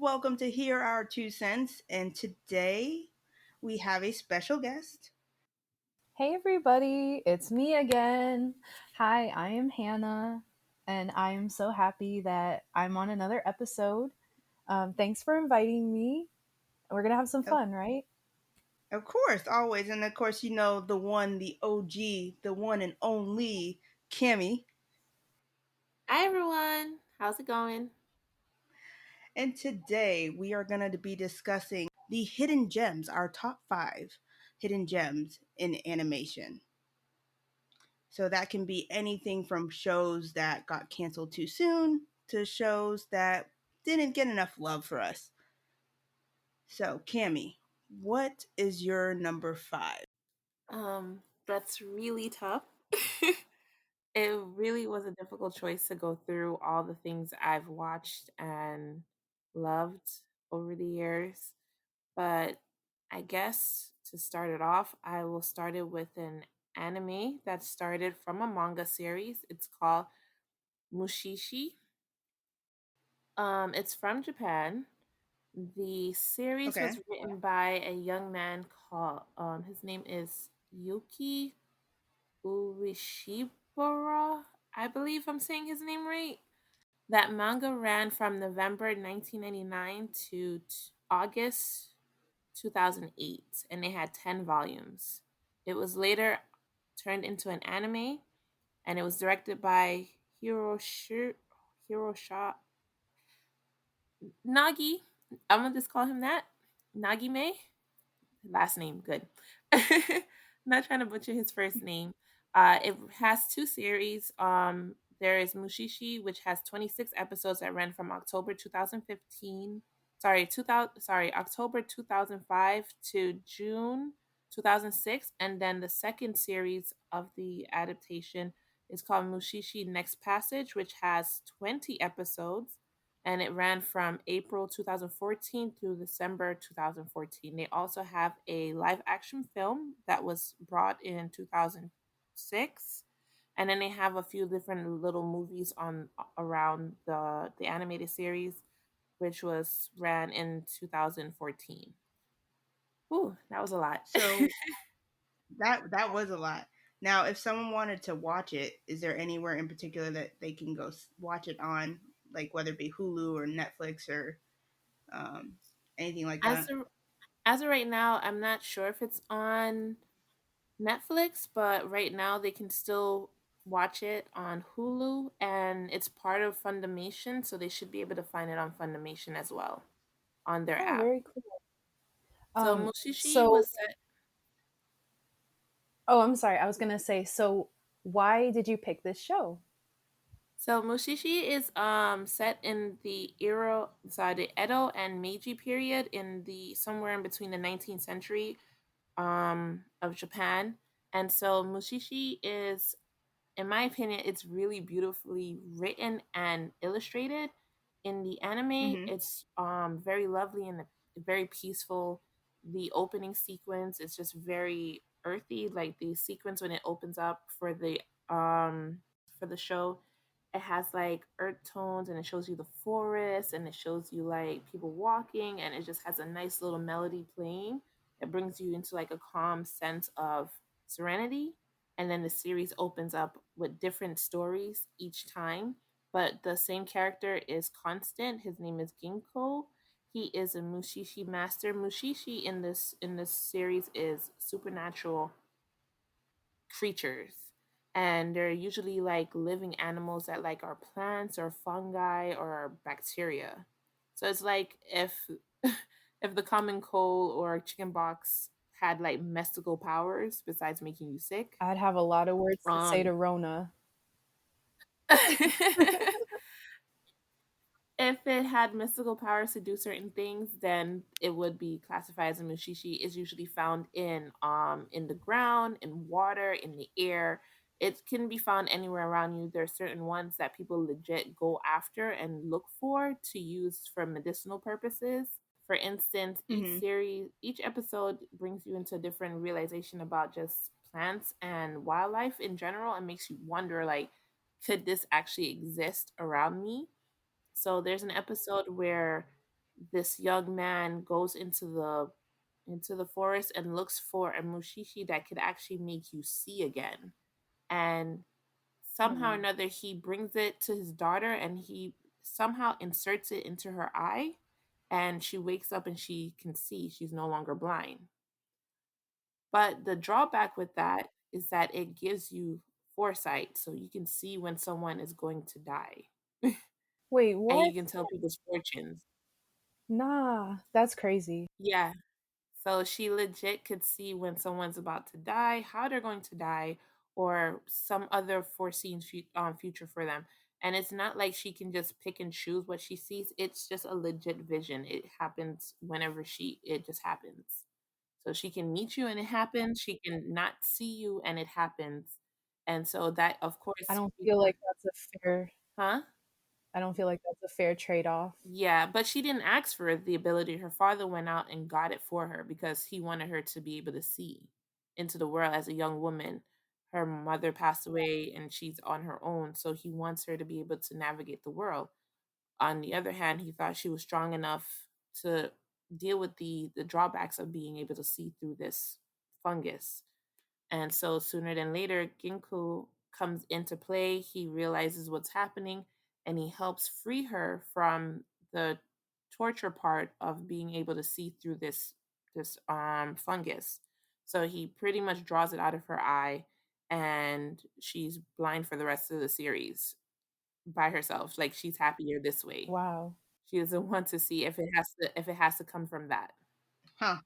welcome to Hear Our Two Cents. And today we have a special guest. Hey everybody, it's me again. Hi, I am Hannah, and I am so happy that I'm on another episode. Thanks for inviting me. We're gonna have some Of, fun, right? of course, always. And of course, you know, the one, the OG, the one and only Cammy. Hi everyone, how's it going? And today we are going to be discussing the hidden gems, our top five hidden gems in animation. So that can be anything from shows that got canceled too soon to shows that didn't get enough love for us. So, Cammy, what is your number five? That's really tough. It really was a difficult choice to go through all the things I've watched and loved over the years. But I guess to start it off, I will start it with an anime that started from a manga series. It's called Mushishi. It's from Japan. The series Okay. was written by a young man called his name is Yuki Ueshibara. I believe I'm saying his name right. That manga ran from November 1999 to August 2008, and it had 10 volumes. It was later turned into an anime, and it was directed by Hirosha Nagi. I'm gonna just call him that. Nagime. Last name, good. Not trying to butcher his first name. It has two series. There is Mushishi, which has 26 episodes that ran from October 2015. Sorry, 2000. Sorry, October 2005 to June 2006, and then the second series of the adaptation is called Mushishi Next Passage, which has 20 episodes and it ran from April 2014 through December 2014. They also have a live action film that was brought in 2006, and then they have a few different little movies on around the animated series, which was ran in 2014. Ooh, that was a lot. So that was a lot. Now, if someone wanted to watch it, is there anywhere in particular that they can go watch it on, like whether it be Hulu or Netflix or um, anything like as that? of, as of right now, I'm not sure if it's on Netflix, but right now they can still watch it on Hulu and it's part of Funimation, so they should be able to find it on Funimation as well on their Oh, app. very cool. So Um, Mushishi so, was set. oh, I'm sorry. I was gonna say, so why did you pick this show? So Mushishi is set in the the Edo and Meiji period in the somewhere in between the 19th century of Japan. And so Mushishi is, in my opinion, it's really beautifully written and illustrated. In the anime, Mm-hmm. it's very lovely and very peaceful. The opening sequence is just very earthy, like the sequence when it opens up for the show. It has like earth tones and it shows you the forest and it shows you like people walking and it just has a nice little melody playing. It brings you into like a calm sense of serenity, and then the series opens up with different stories each time, but the same character is constant. His name is Ginkgo. He is a Mushishi master. Mushishi in this series is supernatural creatures, and they're usually like living animals that like are plants or fungi or bacteria. So it's like if if the common cold or chicken pox had like mystical powers besides making you sick. I'd have a lot of words to say um to Rona. If it had mystical powers to do certain things, then it would be classified as a mushishi. Is usually found in the ground, in water, in the air. It can be found anywhere around you. There are certain ones that people legit go after and look for to use for medicinal purposes. For instance, Mm-hmm. each episode brings you into a different realization about just plants and wildlife in general and makes you wonder like, could this actually exist around me? So there's an episode where this young man goes into the forest and looks for a mushishi that could actually make you see again. And somehow or Oh. another, he brings it to his daughter and he somehow inserts it into her eye. And she wakes up and she can see. She's no longer blind. But the drawback with that is that it gives you foresight. So you can see when someone is going to die. Wait, And what? you can tell people's fortunes. Nah, that's crazy. Yeah. So she legit could see when someone's about to die, how they're going to die, or some other foreseen future for them. And it's not like she can just pick and choose what she sees. It's just a legit vision. It happens whenever it just happens. So she can meet you and it happens. She can not see you and it happens. And so that, of I course, don't feel people, like that's a fair huh? I don't feel like that's a fair trade-off. Yeah, but she didn't ask for the ability. Her father went out and got it for her because he wanted her to be able to see into the world as a young woman. Her mother passed away and she's on her own, so he wants her to be able to navigate the world. On the other hand, he thought she was strong enough to deal with the drawbacks of being able to see through this fungus. And so sooner than later, Ginkgo comes into play. He realizes what's happening and he helps free her from the torture part of being able to see through this fungus. So he pretty much draws it out of her eye and she's blind for the rest of the series by herself. Like she's happier this way. Wow. She doesn't want to see if it has to come from that. Huh.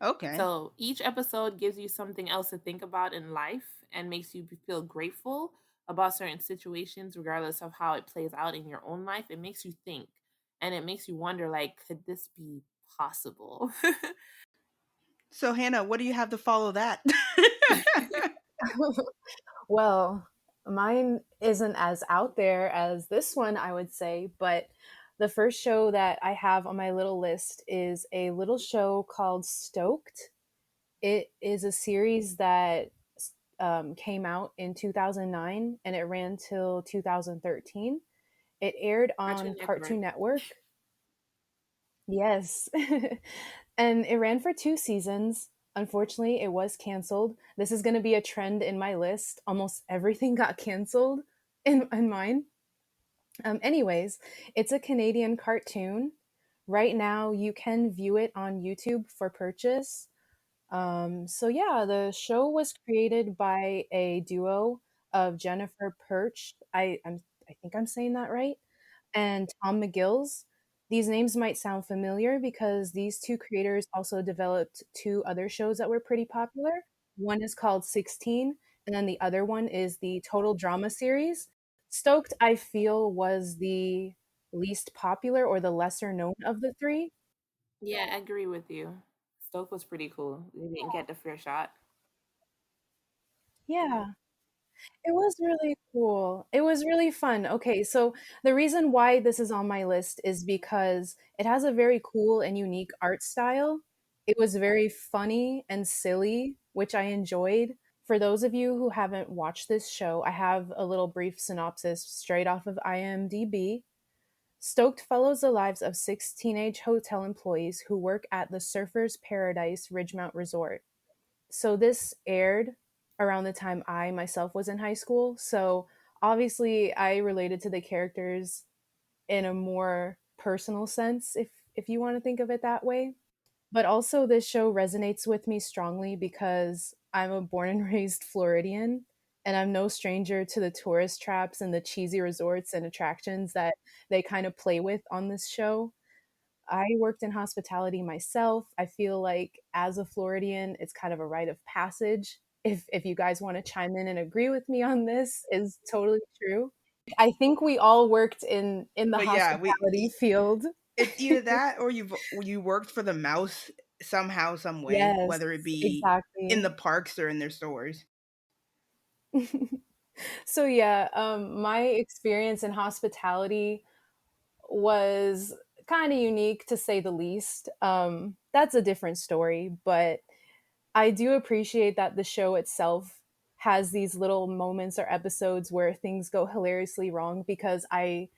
Okay. So each episode gives you something else to think about in life and makes you feel grateful about certain situations, regardless of how it plays out in your own life. It makes you think and it makes you wonder, like, could this be possible? So Hannah, what do you have to follow that? Well, mine isn't as out there as this one, I would say, but the first show that I have on my little list is a little show called Stoked. It is a series that came out in 2009 and it ran till 2013. It aired Cartoon on Network. Cartoon Network. Yes. And it ran for 2 seasons. Unfortunately, it was canceled. This is going to be a trend in my list. Almost everything got canceled in mine. Anyways, it's a Canadian cartoon. Right now, you can view it on YouTube for purchase. So yeah, the show was created by a duo of Jennifer Perch. I think I'm saying that right, and Tom McGill's. These names might sound familiar because these two creators also developed two other shows that were pretty popular. One is called 16, and then the other one is the Total Drama series. Stoked, I feel, was the least popular or the lesser known of the three. Yeah, I agree with you. Stoke was pretty cool. They didn't get the fair shot. Yeah. It was really cool. It was really fun. Okay, so the reason why this is on my list is because it has a very cool and unique art style. It was very funny and silly, which I enjoyed. For those of you who haven't watched this show, I have a little brief synopsis straight off of IMDb. Stoked follows the lives of 6 teenage hotel employees who work at the Surfers Paradise Ridgemount Resort. So this aired around the time I myself was in high school. So obviously I related to the characters in a more personal sense if you want to think of it that way. But also this show resonates with me strongly because I'm a born and raised Floridian and I'm no stranger to the tourist traps and the cheesy resorts and attractions that they kind of play with on this show. I worked in hospitality myself. I feel like as a Floridian, it's kind of a rite of passage. If you guys want to chime in and agree with me on this, is totally true. I think we all worked in the But yeah, hospitality field. it's either that or you worked for the mouse somehow, some way, Yes, whether it be in exactly. the parks or in their stores. So yeah, my experience in hospitality was kind of unique to say the least. That's a different story, but I do appreciate that the show itself has these little moments or episodes where things go hilariously wrong because I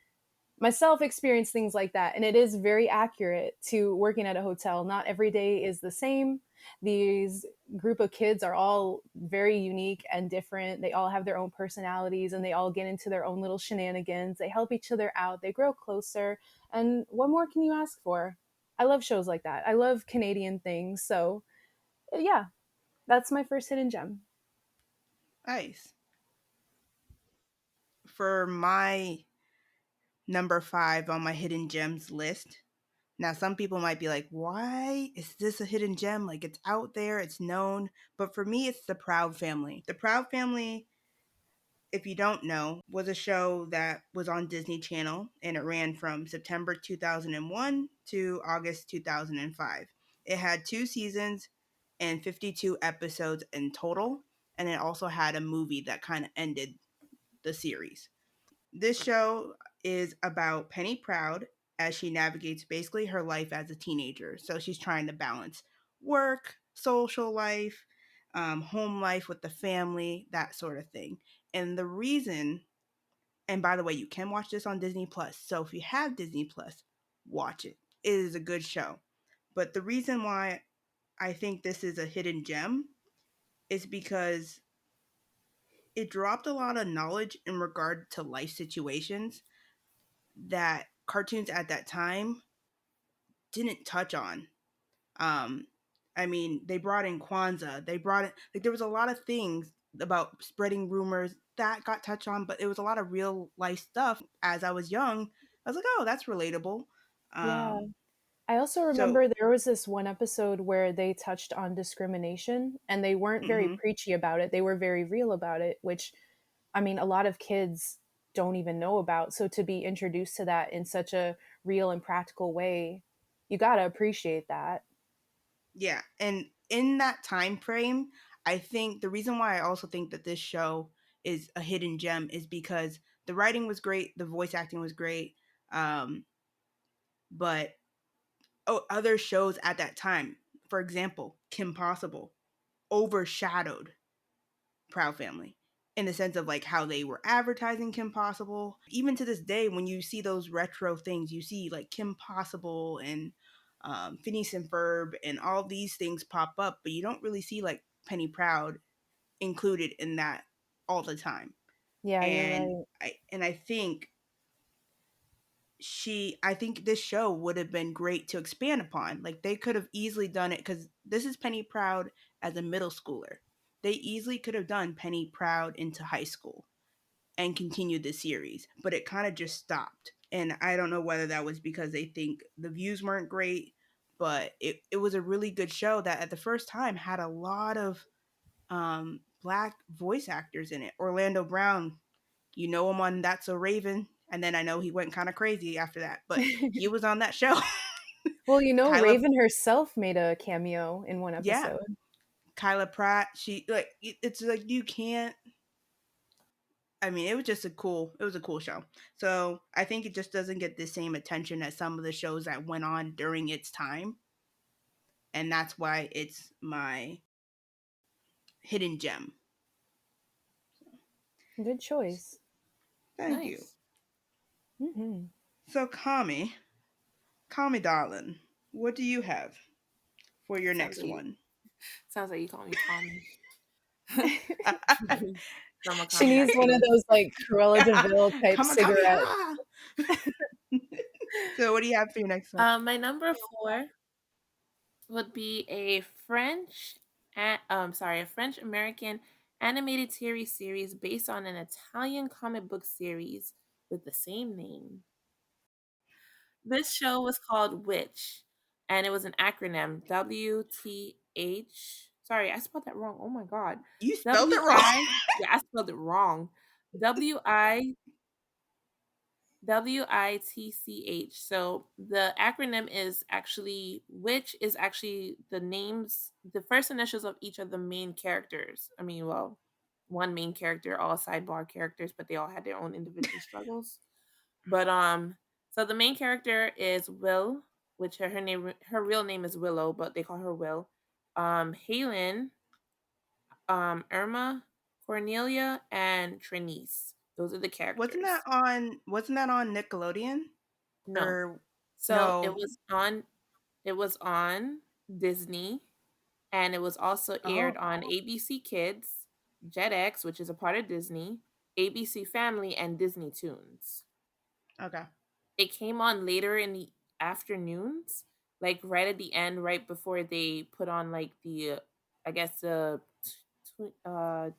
myself experienced things like that, and it is very accurate to working at a hotel. Not every day is the same. These group of kids are all very unique and different. They all have their own personalities, and they all get into their own little shenanigans. They help each other out, they grow closer, and what more can you ask for? I love shows like that. I love Canadian things. So yeah, that's my first hidden gem. Nice. For my number 5 on my hidden gems list. Now, some people might be like, why is this a hidden gem? Like, it's out there, it's known. But for me, it's The Proud Family. The Proud Family, if you don't know, was a show that was on Disney Channel and it ran from September 2001 to August 2005. It had 2 seasons and 52 episodes in total. And it also had a movie that kind of ended the series. This show is about Penny Proud as she navigates basically her life as a teenager. So she's trying to balance work, social life, home life with the family, that sort of thing. And the reason, and by the way, you can watch this on Disney Plus. So if you have Disney Plus, watch it. It is a good show. But the reason why I think this is a hidden gem is because it dropped a lot of knowledge in regard to life situations that cartoons at that time didn't touch on. Um, I mean, they brought in Kwanzaa. They brought in, like, there was a lot of things about spreading rumors that got touched on, but it was a lot of real life stuff. As I was young, I was like, oh, that's relatable. Yeah. Um, I also so, remember there was this one episode where they touched on discrimination, and they weren't very mm-hmm. preachy about it. They were very real about it, which, I mean, a lot of kids don't even know about. So to be introduced to that in such a real and practical way, you got to appreciate that. Yeah, and in that time frame, I think the reason why I also think that this show is a hidden gem is because the writing was great, the voice acting was great, um, but other shows at that time, for example, Kim Possible, overshadowed Proud Family in the sense of like how they were advertising Kim Possible. Even to this day, when you see those retro things, you see like Kim Possible and Phineas and Ferb and all these things pop up, but you don't really see like Penny Proud included in that all the time. Yeah, you're And right. I think I think this show would have been great to expand upon. Like they could have easily done it because this is Penny Proud as a middle schooler. They easily could have done Penny Proud into high school and continued the series, but it kind of just stopped. And I don't know whether that was because they think the views weren't great, but it was a really good show that at the first time had a lot of black voice actors in it. Orlando Brown, you know him on That's So Raven, and then I know he went kind of crazy after that, but he was on that show. Well, Kyla, Raven herself made a cameo in one yeah, episode. Kyla Pratt. She like it's like you can't. I mean, it was a cool show. So I think it just doesn't get the same attention as some of the shows that went on during its time, and that's why it's my hidden gem. Good choice. Thank you. Nice. Hmm. So Kami, darling, what do you have for your Sounds next like you one? sounds like you call me Tommy. From a She Kami needs one of accident. those like Cruella Deville type Come on, Kami, cigarettes. ha! So what do you have for your next one? My number four would be a French American animated TV series based on an Italian comic book series with the same name. This show was called Witch, and it was an acronym WTH. Sorry, I spelled that wrong. Oh my god. You spelled it W wrong. I. Yeah, I spelled it wrong. WITCH. So the acronym is actually, which is actually the names, the first initials of each of the main characters. I mean, well, one main character, all sidebar characters, but they all had their own individual struggles. But so the main character is Will, which her real name is Willow, but they call her Will. Halen, Irma, Cornelia, and Trinice. Those are the wasn't characters. that on wasn't that on Nickelodeon? No. Or So no. it was on Disney, and it was also aired Oh, on ABC Kids, Jetix, which is a part of Disney, ABC Family, and Disney Toons. okay. It came on later in the afternoons, like right at the end, right before they put on like the, I guess the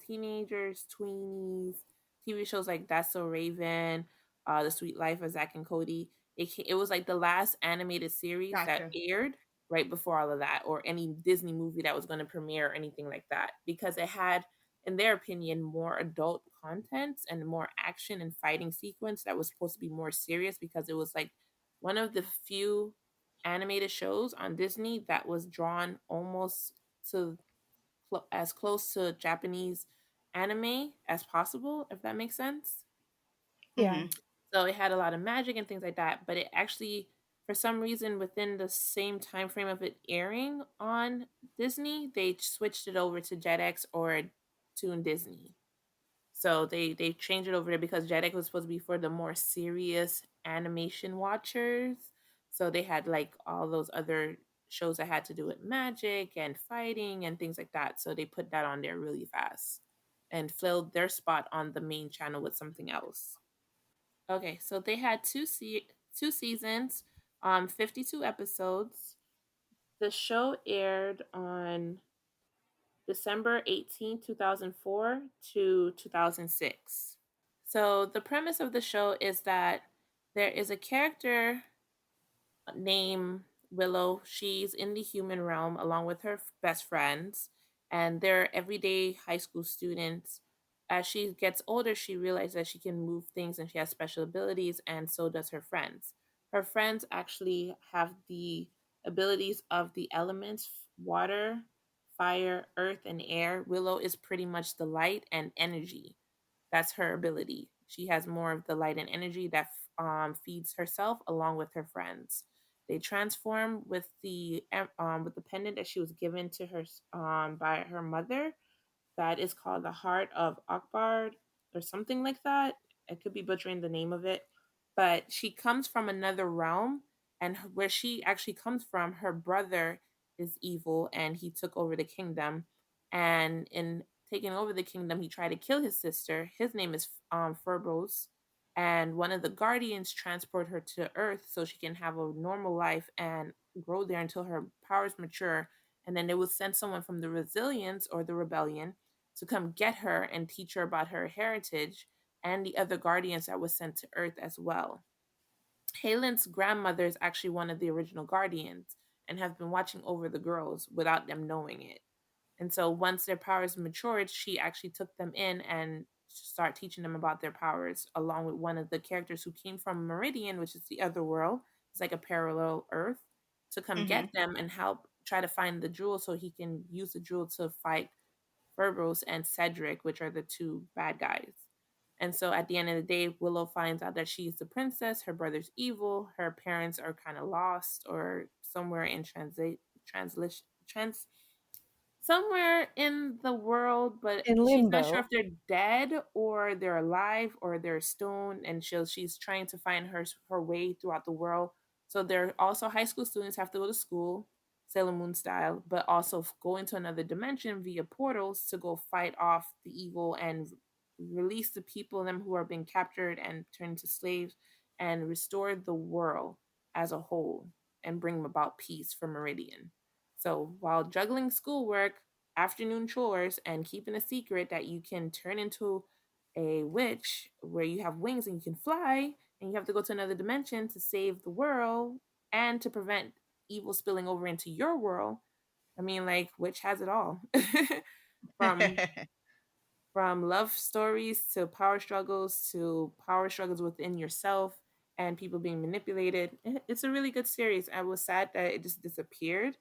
teenagers, tweenies, TV shows like That's So Raven, The Sweet Life of Zack and Cody. It was like the last animated series that Gotcha. aired right before all of that, or any Disney movie that was going to premiere or anything like that, because it had, in their opinion, more adult content and more action and fighting sequence that was supposed to be more serious, because it was like one of the few animated shows on Disney that was drawn almost to as close to Japanese anime as possible, if that makes sense. Yeah. Mhm. So it had a lot of magic and things like that, but it actually, for some reason, within the same time frame of it airing on Disney, they switched it over to Jetix or Toon Disney. So they changed it over there because Jetix was supposed to be for the more serious animation watchers. So they had like all those other shows that had to do with magic and fighting and things like that. So they put that on there really fast and filled their spot on the main channel with something else. Okay, so they had two seasons, 52 episodes. The show aired on December 18, 2004 to 2006. So the premise of the show is that there is a character named Willow. She's in the human realm along with her best friends, and they're everyday high school students. As she gets older, she realizes that she can move things and she has special abilities, and so does her friends. Her friends actually have the abilities of the elements: water, fire, earth, and air. Willow is pretty much the light and energy. That's her ability. She has more of the light and energy that feeds herself along with her friends. They transform with the pendant that she was given to her by her mother, that is called the Heart of Akbar or something like that. I could be butchering the name of it, but she comes from another realm, and where she actually comes from, her brother is evil and he took over the kingdom. And in taking over the kingdom, he tried to kill his sister. His name is Ferbos, and one of the guardians transport her to Earth so she can have a normal life and grow there until her powers mature. And then they will send someone from the Resilience or the Rebellion to come get her and teach her about her heritage, and the other guardians that was sent to Earth as well. Halen's grandmother is actually one of the original guardians and have been watching over the girls without them knowing it. And so once their powers matured, she actually took them in and start teaching them about their powers, along with one of the characters who came from Meridian, which is the other world. It's like a parallel Earth, to come get Mhm. them and help try to find the jewel so he can use the jewel to fight Ferbos and Cedric, which are the two bad guys. And so at the end of the day, Willow finds out that she's the princess, her brother's evil, her parents are kind of lost or somewhere in translation trans somewhere in the world, but In she's not sure limbo. if they're dead or they're alive or they're stoned, and she's trying to find her way throughout the world. So they're also high school students, have to go to school, Sailor Moon style, but also go into another dimension via portals to go fight off the evil and release the people in them who are being captured and turned into slaves, and restore the world as a whole and bring about peace for Meridian. So while juggling schoolwork, afternoon chores, and keeping a secret that you can turn into a witch where you have wings and you can fly, and you have to go to another dimension to save the world and to prevent evil spilling over into your world. I mean, like, witch has it all. from from love stories to power struggles within yourself and people being manipulated. It's a really good series. I was sad that it just disappeared.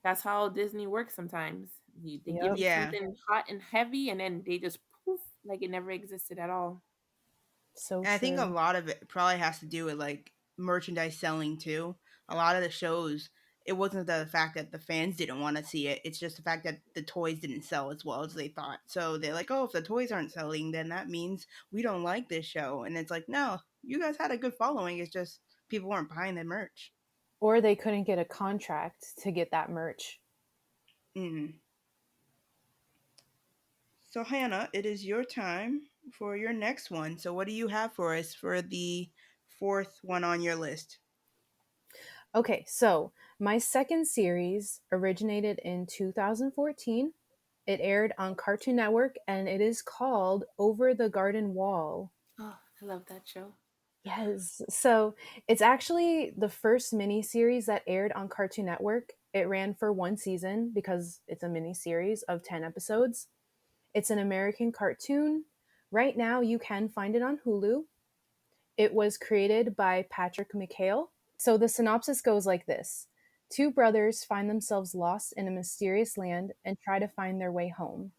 That's how Disney works sometimes. They give Yep. you Yeah. something hot and heavy, and then they just poof, like it never existed at all. So And I think a true. lot of it probably has to do with like merchandise selling too. A lot of the shows, it wasn't the fact that the fans didn't want to see it. It's just the fact that the toys didn't sell as well as they thought. So they're like, oh, if the toys aren't selling, then that means we don't like this show. And it's like, no, you guys had a good following. It's just people weren't buying the merch. Or they couldn't get a contract to get that merch. Mm. So, Hannah, it is your time for your next one. So, what do you have for us for the fourth one on your list? Okay, so my second series originated in 2014. It aired on Cartoon Network and it is called Over the Garden Wall. Oh, I love that show. Yes. So it's actually the first miniseries that aired on Cartoon Network. It ran for one season because it's a miniseries of 10 episodes. It's an American cartoon. Right now, you can find it on Hulu. It was created by Patrick McHale. So the synopsis goes like this: two brothers find themselves lost in a mysterious land and try to find their way home.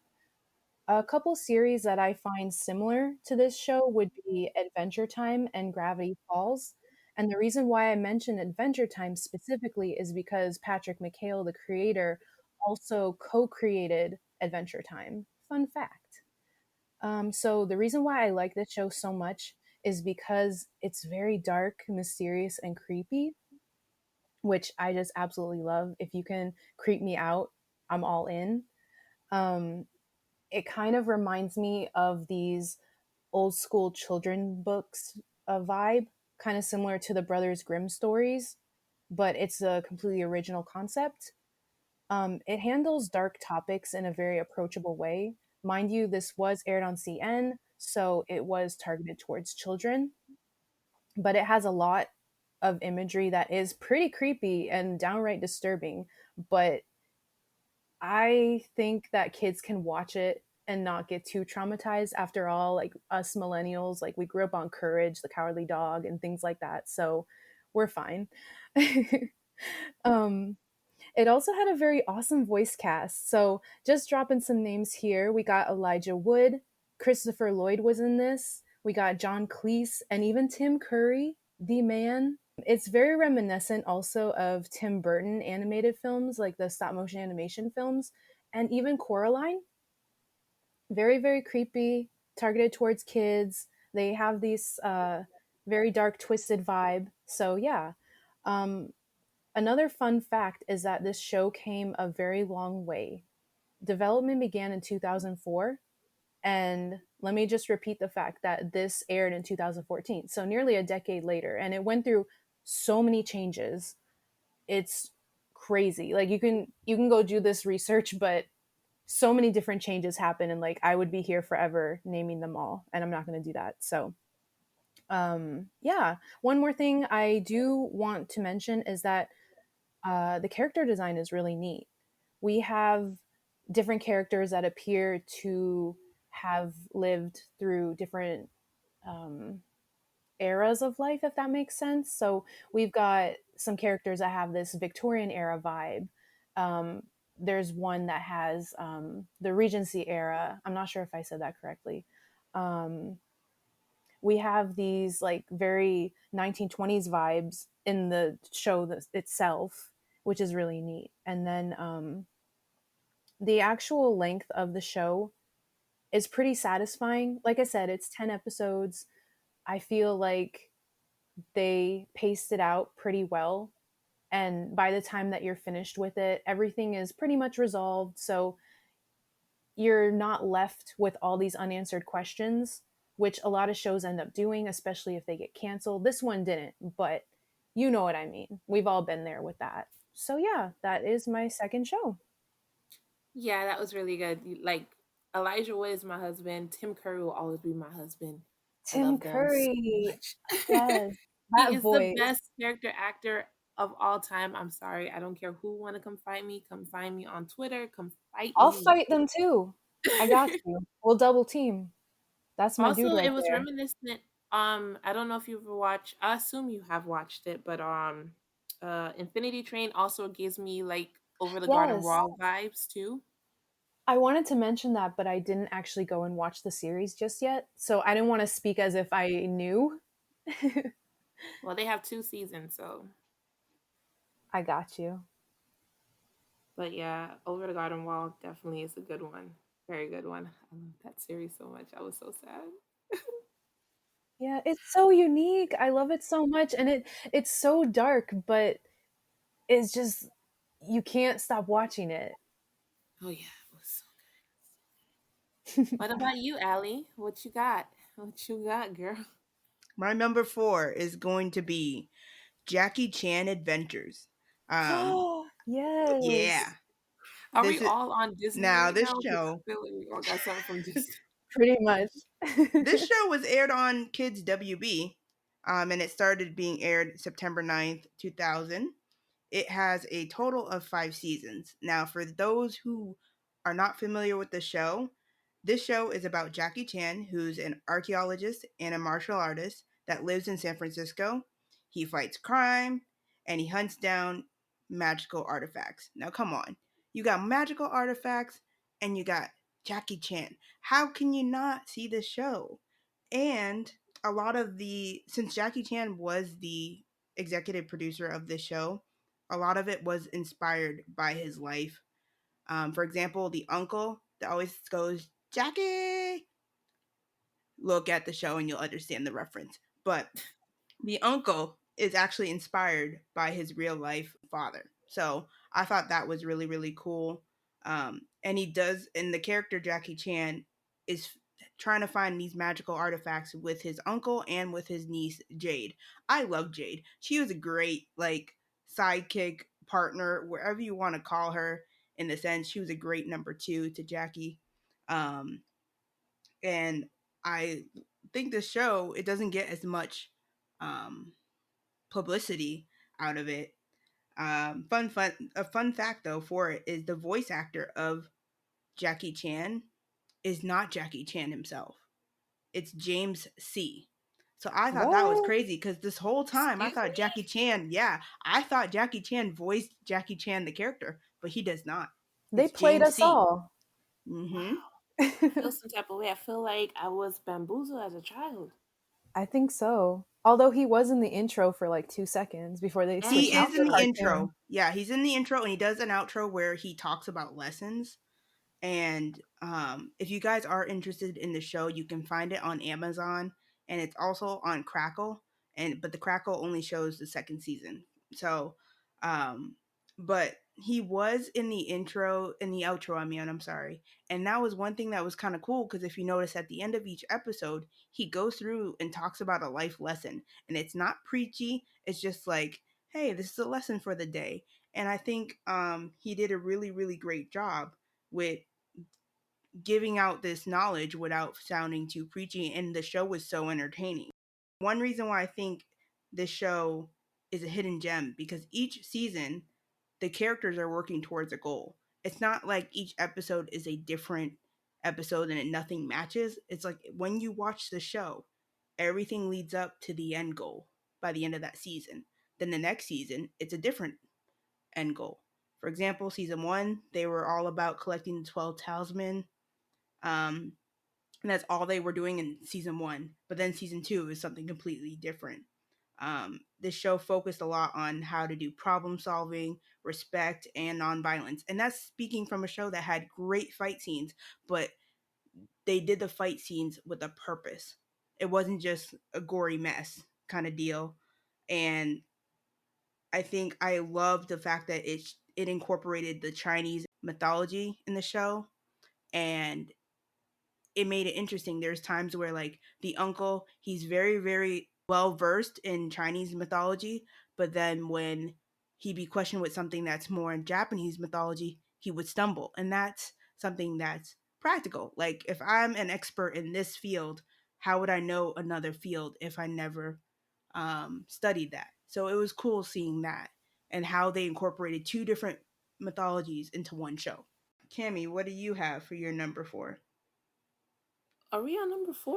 A couple series that I find similar to this show would be Adventure Time and Gravity Falls. And the reason why I mention Adventure Time specifically is because Patrick McHale, the creator, also co created Adventure Time. Fun fact. So, the reason why I like this show so much is because it's very dark, mysterious, and creepy, which I just absolutely love. If you can creep me out, I'm all in. Um, it kind of reminds me of these old school children books vibe, kind of similar to the Brothers Grimm stories, but it's a completely original concept. It handles dark topics in a very approachable way. Mind you, this was aired on CN, so it was targeted towards children, but it has a lot of imagery that is pretty creepy and downright disturbing. But I think that kids can watch it and not get too traumatized. After all, like us millennials, like we grew up on Courage, the Cowardly Dog, and things like that. So we're fine. um, it also had a very awesome voice cast. So just dropping some names here. We got Elijah Wood, Christopher Lloyd was in this. We got John Cleese and even Tim Curry, the man. It's very reminiscent also of Tim Burton animated films, like the stop motion animation films, and even Coraline. Very, very creepy, targeted towards kids. They have these very dark, twisted vibe. So, yeah. Um, Another fun fact is that this show came a very long way. Development began in 2004. And let me just repeat the fact that this aired in 2014, so nearly a decade later. And it went through so many changes. It's crazy. Like you can go do this research, but so many different changes happen, and like I would be here forever naming them all, and I'm not going to do that. So yeah, one more thing I do want to mention is that the character design is really neat. We have different characters that appear to have lived through different um, eras of life, if that makes sense. So we've got some characters that have this Victorian era vibe. Um, there's one that has the Regency era. I'm not sure if I said that correctly. Um, we have these like very 1920s vibes in the show itself, which is really neat. And then the actual length of the show is pretty satisfying. Like I said, it's 10 episodes. I feel like they paced it out pretty well. And by the time that you're finished with it, everything is pretty much resolved. So you're not left with all these unanswered questions, which a lot of shows end up doing, especially if they get canceled. This one didn't, but you know what I mean. We've all been there with that. So yeah, that is my second show. Yeah, that was really good. Like Elijah Wood is my husband. Tim Curry will always be my husband. I Tim love them so Curry. much. Yes, He that is the voice. best character actor of all time. I'm sorry. I don't care who want to come fight me. Come find me on Twitter. Come fight I'll me. fight them too. I got you. We'll double team. That's my dude Also, right it was there. reminiscent. I don't know if you've ever watched. I assume you have watched it, but Infinity Train also gives me like Over the Garden Yes. Wall vibes too. I wanted to mention that, but I didn't actually go and watch the series just yet. So I didn't want to speak as if I knew. Well, they have 2 seasons, so I got you. But yeah, Over the Garden Wall definitely is a good one. Very good one. I love that series so much. I was so sad. Yeah, it's so unique. I love it so much, and it's so dark, but it's just you can't stop watching it. Oh yeah, it was so good. What about you, Allie? What you got? What you got, girl? My number 4 is going to be Jackie Chan Adventures. Um, Yes, yeah, Are we this is all on Disney now right this now? Because I show. feel like we all got something from Disney. pretty much. This show was aired on Kids WB, and it started being aired September 9th, 2000. It has a total of 5 seasons. Now, for those who are not familiar with the show, this show is about Jackie Chan, who's an archaeologist and a martial artist that lives in San Francisco. He fights crime and he hunts down magical artifacts. Now, come on. You got magical artifacts and you got Jackie Chan. How can you not see this show? And a lot of since Jackie Chan was the executive producer of this show, a lot of it was inspired by his life. For example, the uncle that always goes, Jackie, look at the show and you'll understand the reference. But the uncle is actually inspired by his real life father. So I thought that was really, really cool. And he does, and the character Jackie Chan is trying to find these magical artifacts with his uncle and with his niece Jade. I love Jade. She was a great like sidekick partner, wherever you want to call her. In the sense, she was a great number 2 to Jackie. Um, and I think the show it doesn't get as much um, publicity out of it. A fun fact though for it is the voice actor of Jackie Chan is not Jackie Chan himself. It's James C. So I thought that was What? crazy because this whole time I Excuse thought me? Jackie Chan, yeah, I thought Jackie Chan voiced Jackie Chan the character, but he does not. They It's played James us C. all. Mm-hmm. Wow. I feel some type of way. I feel like I was bamboozled as a child. I think so. Although he was in the intro for like 2 seconds before they And He switched the it is to in a the outro. cartoon. intro. Yeah, he's in the intro and he does an outro where he talks about lessons. And if you guys are interested in the show, you can find it on Amazon and it's also on Crackle. And but the Crackle only shows the second season. So, um, but he was in the outro. I mean, I'm sorry. And that was one thing that was kind of cool because if you notice at the end of each episode, he goes through and talks about a life lesson, and it's not preachy. It's just like, hey, this is a lesson for the day. And I think he did a really, really great job with giving out this knowledge without sounding too preachy, and the show was so entertaining. One reason why I think this show is a hidden gem because each season the characters are working towards a goal. It's not like each episode is a different episode and nothing matches. It's like when you watch the show, everything leads up to the end goal by the end of that season. Then the next season, it's a different end goal. For example, season 1, they were all about collecting the 12 talisman. Um, and that's all they were doing in season 1. But then season 2 is something completely different. This show focused a lot on how to do problem solving, respect, and nonviolence. And that's speaking from a show that had great fight scenes, but they did the fight scenes with a purpose. It wasn't just a gory mess kind of deal. And I think I love the fact that it incorporated the Chinese mythology in the show, and it made it interesting. There's times where like the uncle, he's very very well versed in Chinese mythology, but then when he be questioned with something that's more in Japanese mythology, he would stumble, and that's something that's practical. Like if I'm an expert in this field, how would I know another field if I never studied that? So it was cool seeing that and how they incorporated two different mythologies into one show. Cammy, what do you have for your number 4? Are we on number 4?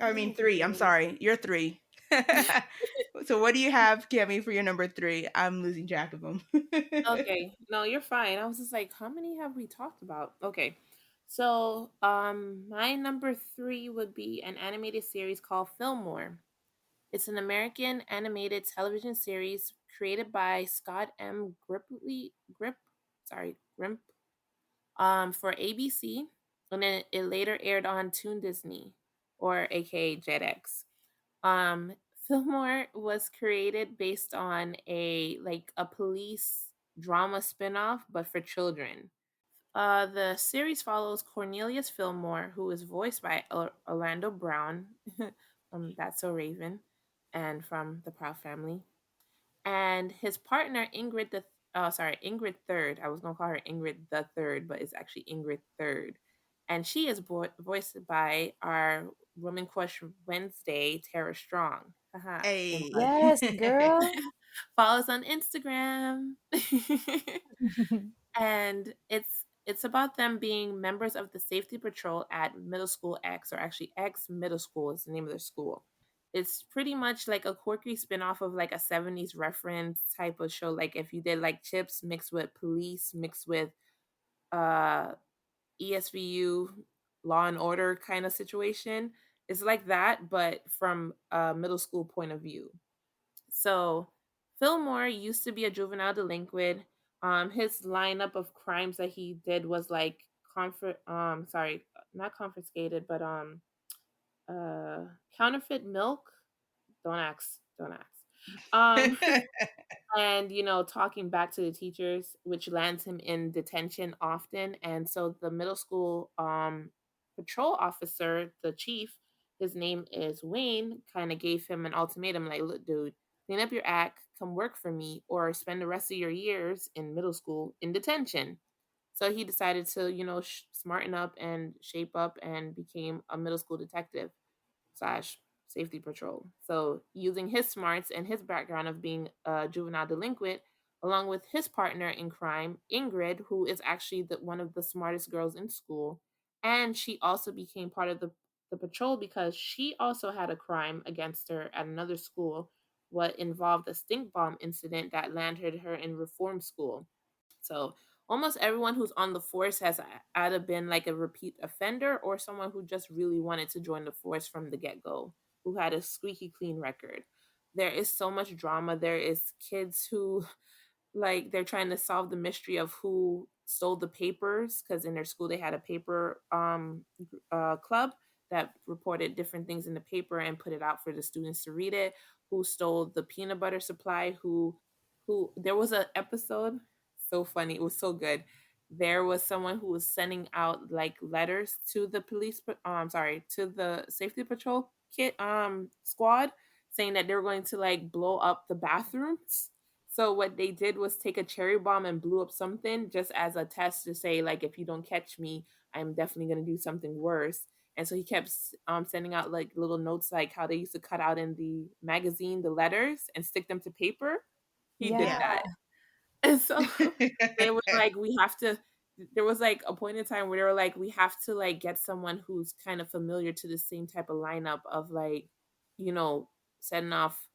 I I'm mean getting 3. I'm confused. sorry. You're 3. So what do you have, Cammy, for your number 3? I'm losing track of them. Okay. No, you're fine. I was just like, how many have we talked about? Okay. So, my number 3 would be an animated series called Filmore. It's an American animated television series created by Scott M. Gripley. Grip. sorry, Grimp, for ABC, and then it later aired on Toon Disney, or aka Jetix. Um, Filmore was created based on a police drama spinoff, but for children. The series follows Cornelius Fillmore, who is voiced by Orlando Brown, from That's So Raven, and from the Proud Family, and his partner Ingrid Third. I was gonna call her Ingrid the Third, but it's actually Ingrid Third, and she is voiced by our Woman Crush Wednesday, Tara Strong. Haha, in love. Hey. Yes, girl. Follow us on Instagram. And it's about them being members of the safety patrol at Middle School X, or actually X Middle School is the name of their school. It's pretty much like a quirky spin-off of like a 70s reference type of show. Like if you did like Chips mixed with Police mixed with uh ESVU, Law and Order kind of situation. It's like that, but from a middle school point of view. So Fillmore used to be a juvenile delinquent. His lineup of crimes that he did was like sorry, not confiscated, but counterfeit milk. Don't ask. Um, and talking back to the teachers, which lands him in detention often. And so the middle school patrol officer, the chief, his name is Wayne, kind of gave him an ultimatum, like, look, dude, clean up your act, come work for me, or spend the rest of your years in middle school in detention. So he decided to smarten up and shape up and became a middle school detective slash safety patrol. So, using his smarts and his background of being a juvenile delinquent, along with his partner in crime, Ingrid, who is actually one of the smartest girls in school, and she also became part of the patrol because she also had a crime against her at another school, what involved a stink bomb incident that landed her in reform school. So almost everyone who's on the force has either been like a repeat offender or someone who just really wanted to join the force from the get go, who had a squeaky clean record. There is so much drama. There is kids who like they're trying to solve the mystery of who stole the papers, because in their school they had a paper club that reported different things in the paper and put it out for the students to read it. Who stole the peanut butter supply? Who there was an episode, so funny, it was so good. There was someone who was sending out like letters to the sorry, to the safety patrol kit squad, saying that they were going to like blow up the bathrooms. So what they did was take a cherry bomb and blew up something just as a test to say, like, if you don't catch me, I'm definitely gonna do something worse. And so he kept sending out like little notes, like how they used to cut out in the magazine the letters and stick them to paper. He did Yeah. Yeah. that. And so they were like, we have to. There was like a point in time where they were like, we have to like get someone who's kind of familiar to the same type of lineup of like, you know, setting off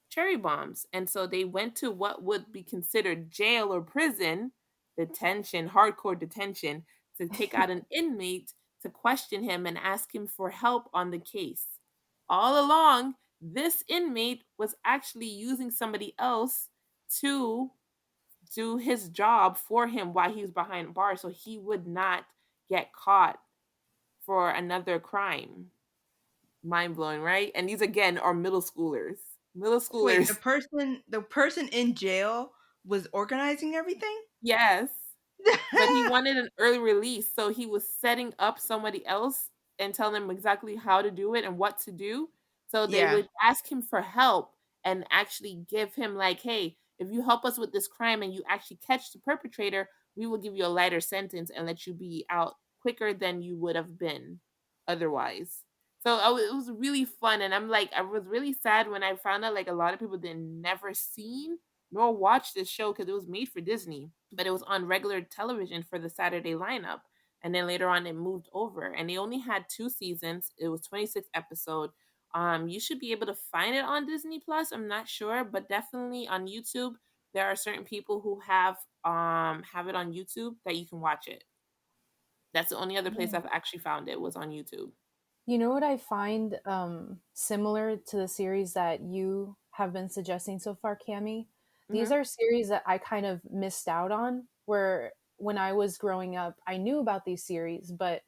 cherry bombs. And so they went to what would be considered jail or prison, detention, hardcore detention, to take out an inmate to question him and ask him for help on the case. All along, this inmate was actually using somebody else to do his job for him while he was behind bars so he would not get caught for another crime. Mind blowing, right? And these again are middle schoolers. Middle Wait, schoolers. the person in jail was organizing everything? Yes. But he wanted an early release, so he was setting up somebody else and telling them exactly how to do it and what to do. So they Yeah. would ask him for help and actually give him like, "Hey, if you help us with this crime and you actually catch the perpetrator, we will give you a lighter sentence and let you be out quicker than you would have been otherwise." So it was really fun, and I'm like, I was really sad when I found out like a lot of people did never seen nor watched this show because it was made for Disney, but it was on regular television for the Saturday lineup. And then later on, it moved over, and they only had 2 seasons. It was 26 episode. You should be able to find it on Disney Plus. I'm not sure, but definitely on YouTube. There are certain people who have it on YouTube that you can watch it. That's the only other place Yeah. I've actually found it was on YouTube. You know what I find similar to the series that you have been suggesting so far, Cammy? These Hmm. are series that I kind of missed out on, where when I was growing up, I knew about these series, but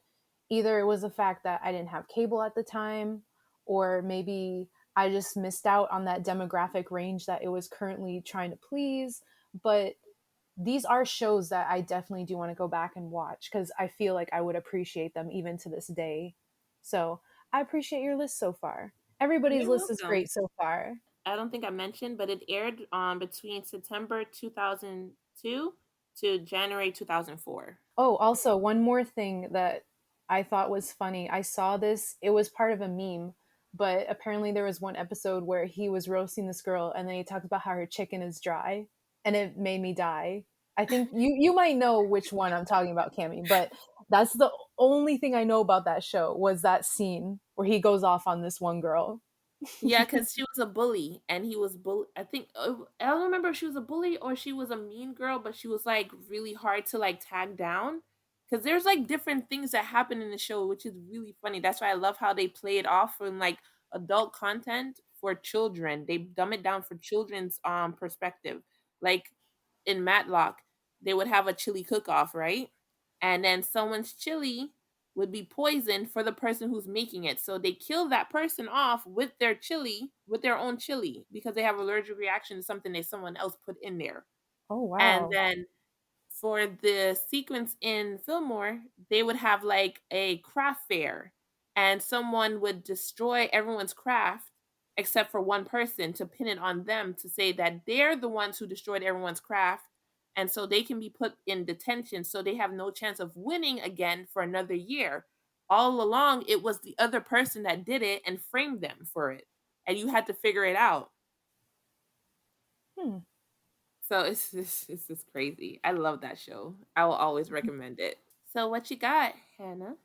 either it was the fact that I didn't have cable at the time, or maybe I just missed out on that demographic range that it was currently trying to please. But these are shows that I definitely do want to go back and watch because I feel like I would appreciate them even to this day. So I appreciate your list so far. Everybody's You're list is welcome. great so far. I don't think I mentioned, but it aired between September 2002 to January 2004. Oh, also, one more thing that I thought was funny. I saw this, it was part of a meme, but apparently there was one episode where he was roasting this girl and then he talked about how her chicken is dry and it made me die. I think you might know which one I'm talking about, Cammy, but that's the only thing I know about that show was that scene where he goes off on this one girl. Yeah, because she was a bully, and he was bully. I think I don't remember if she was a bully or she was a mean girl, but she was like really hard to like tag down. Because there's like different things that happen in the show, which is really funny. That's why I love how they play it off from like adult content for children. They dumb it down for children's perspective. Like in Matlock, they would have a chili cook off, right? And then someone's chili would be poison for the person who's making it. So they kill that person off with their chili, with their own chili, because they have allergic reaction to something that someone else put in there. Oh, And wow. then for the sequence in Filmore, they would have like a craft fair, and someone would destroy everyone's craft except for one person to pin it on them to say that they're the ones who destroyed everyone's craft. And so they can be put in detention so they have no chance of winning again for another year. All along, it was the other person that did it and framed them for it. And you had to figure it out. Hmm. So it's just crazy. I love that show. I will always recommend it. So what you got, Hannah,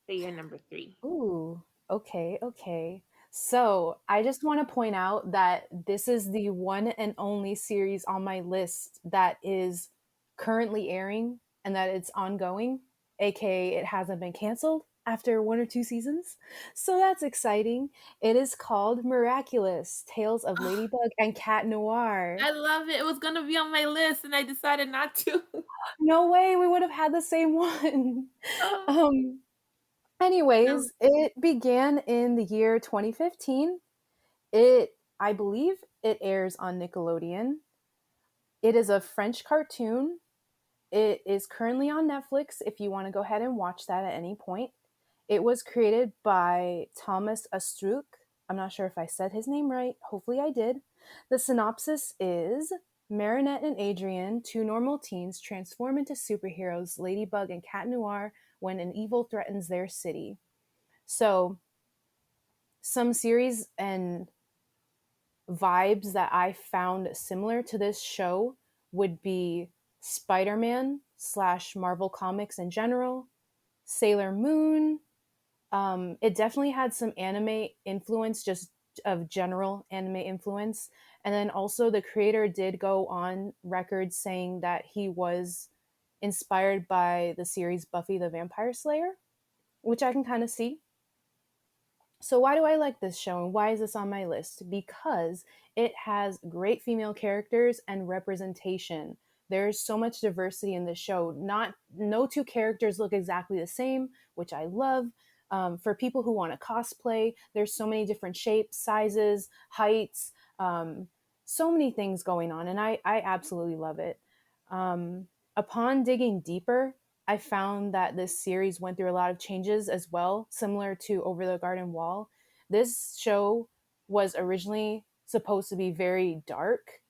for your number three? Ooh, okay, okay. So I just want to point out that this is the one and only series on my list that is currently airing and that it's ongoing, aka it hasn't been canceled after one or two seasons. So that's exciting. It is called Miraculous Tales of Oh, Ladybug and Cat Noir. I love it. It was gonna be on my list, and I decided not to. No way, we would have had the same one. Oh, um, no. Anyways, it began in the year 2015. I believe, it airs on Nickelodeon. It is a French cartoon. It is currently on Netflix if you want to go ahead and watch that at any point. It was created by Thomas Astruc. I'm not sure if I said his name right. Hopefully I did. The synopsis is Marinette and Adrian, two normal teens, transform into superheroes Ladybug and Cat Noir when an evil threatens their city. So, some series and vibes that I found similar to this show would be SpiderMan slash Marvel Comics in general, Sailor Moon. It definitely had some anime influence, just of general anime influence. And then also, the creator did go on record saying that he was inspired by the series Buffy the Vampire Slayer, which I can kind of see. So why do I like this show and why is this on my list? Because it has great female characters and representation. There's so much diversity in this show. Not No two characters look exactly the same, which I love. For people who want to cosplay, there's so many different shapes, sizes, heights, so many things going on, and I absolutely love it. Um, Upon digging deeper, I found that this series went through a lot of changes as well, similar to Over the Garden Wall. This show was originally supposed to be very dark,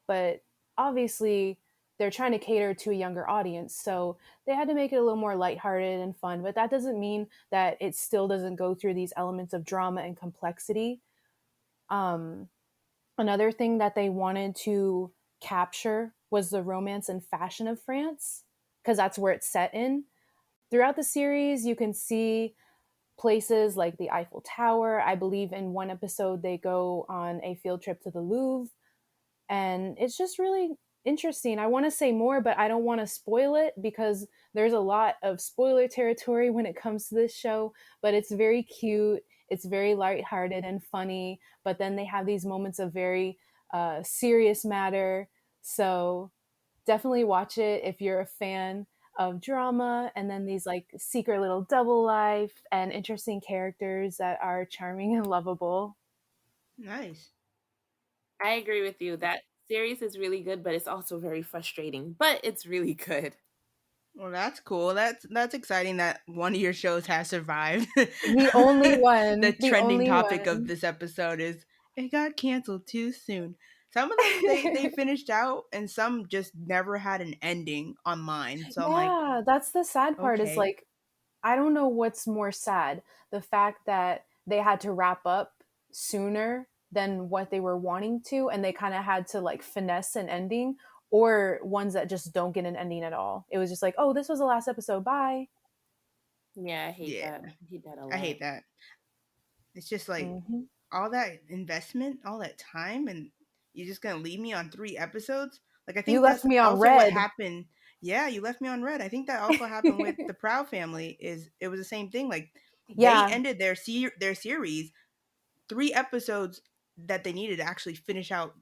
but obviously they're trying to cater to a younger audience, so they had to make it a little more lighthearted and fun. But that doesn't mean that it still doesn't go through these elements of drama and complexity. Um, Another thing that they wanted to capture was the romance and fashion of France, because that's where it's set in. Throughout the series, you can see places like the Eiffel Tower. I believe in one episode they go on a field trip to the Louvre, and it's just really interesting. I want to say more, but I don't want to spoil it because there's a lot of spoiler territory when it comes to this show, but it's very cute. It's very lighthearted and funny, but then they have these moments of very serious matter. So definitely watch it if you're a fan. of drama, and then these like secret little double life and interesting characters that are charming and lovable. Nice. I agree with you. That series is really good, but it's also very frustrating. But it's really good. Well, that's cool. That's exciting that one of your shows has survived. The only The one, the trending only topic of one. this episode is it got canceled too soon. Some of them they finished out, and some just never had an ending on mine. So I'm like, Yeah, that's the sad part is okay, like I don't know what's more sad, the fact that they had to wrap up sooner than what they were wanting to, and they kind of had to like finesse an ending, or ones that just don't get an ending at all. It was just like, oh, this was the last episode, bye. Yeah, I hate yeah, that. I hate that a I lot. hate that. It's just like Hmm. all that investment, all that time, and you're just gonna leave me on 3 episodes. Like I You think left that's me on also what red. happened. Yeah, you left me on red. I think that also happened with the Proud family. Is it was the same thing. Like they Yeah, ended their series 3 episodes that they needed to actually finish out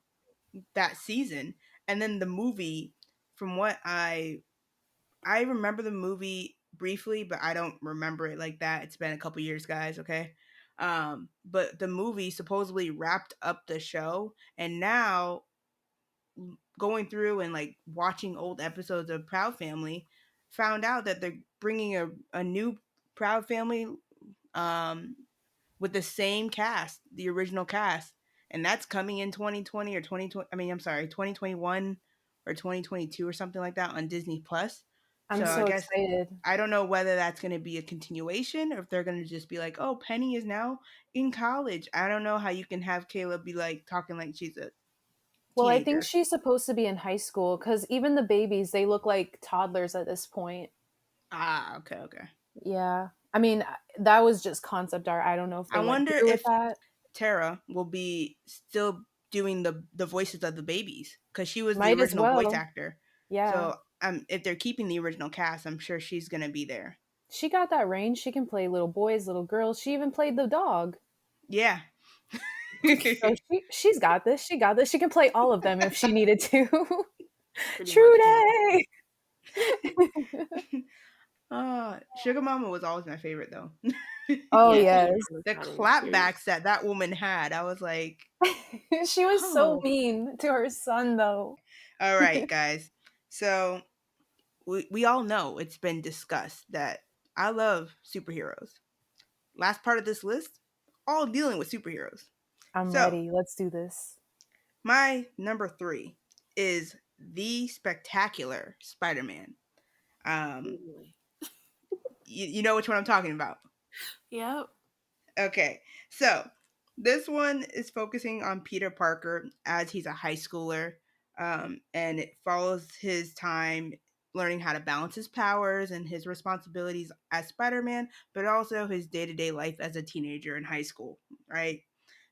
that season, and then the movie. From what I remember the movie briefly, but I don't remember it like that. It's been a couple years, guys. Okay. But the movie supposedly wrapped up the show, and now going through and like watching old episodes of Proud Family, found out that they're bringing a new Proud Family um, with the same cast, the original cast, and that's coming in 2020 or 2020. I mean, I'm sorry, 2021 or 2022 or something like that on Disney Plus. I'm So I so guess excited. I don't know whether that's going to be a continuation or if they're going to just be like, "Oh, Penny is now in college." I don't know how you can have Caleb be like talking like she's a Well, I think teenager. she's supposed to be in high school because even the babies, they look like toddlers at this point. Ah, okay, okay. Yeah. I mean, that was just concept art. I don't know if I they went wonder through with if that. Tara will be still doing the voices of the babies because she was the Might as original voice well. actor. Yeah. So if they're keeping the original cast, I'm sure she's gonna be there. She got that range. She can play little boys, little girls. She even played the dog. Yeah. So she's got this. She got this. She can play all of them if she needed to. Pretty True much. day. Sugar Mama was always my favorite though. Oh Yeah, Sugar yes. Mom is The not in this series. clapbacks that woman had, I was like, She was so oh. mean to her son though. All right, guys. So we all know it's been discussed that I love superheroes. Last part of this list, all dealing with superheroes. I'm So ready. Let's do this. my number 3 is the spectacular Spider-Man. Oh Um, boy. you know which one I'm talking about. Yep. Okay, so this one is focusing on Peter Parker as he's a high schooler, and it follows his time learning how to balance his powers and his responsibilities as Spider-Man, but also his day-to-day life as a teenager in high school. Right.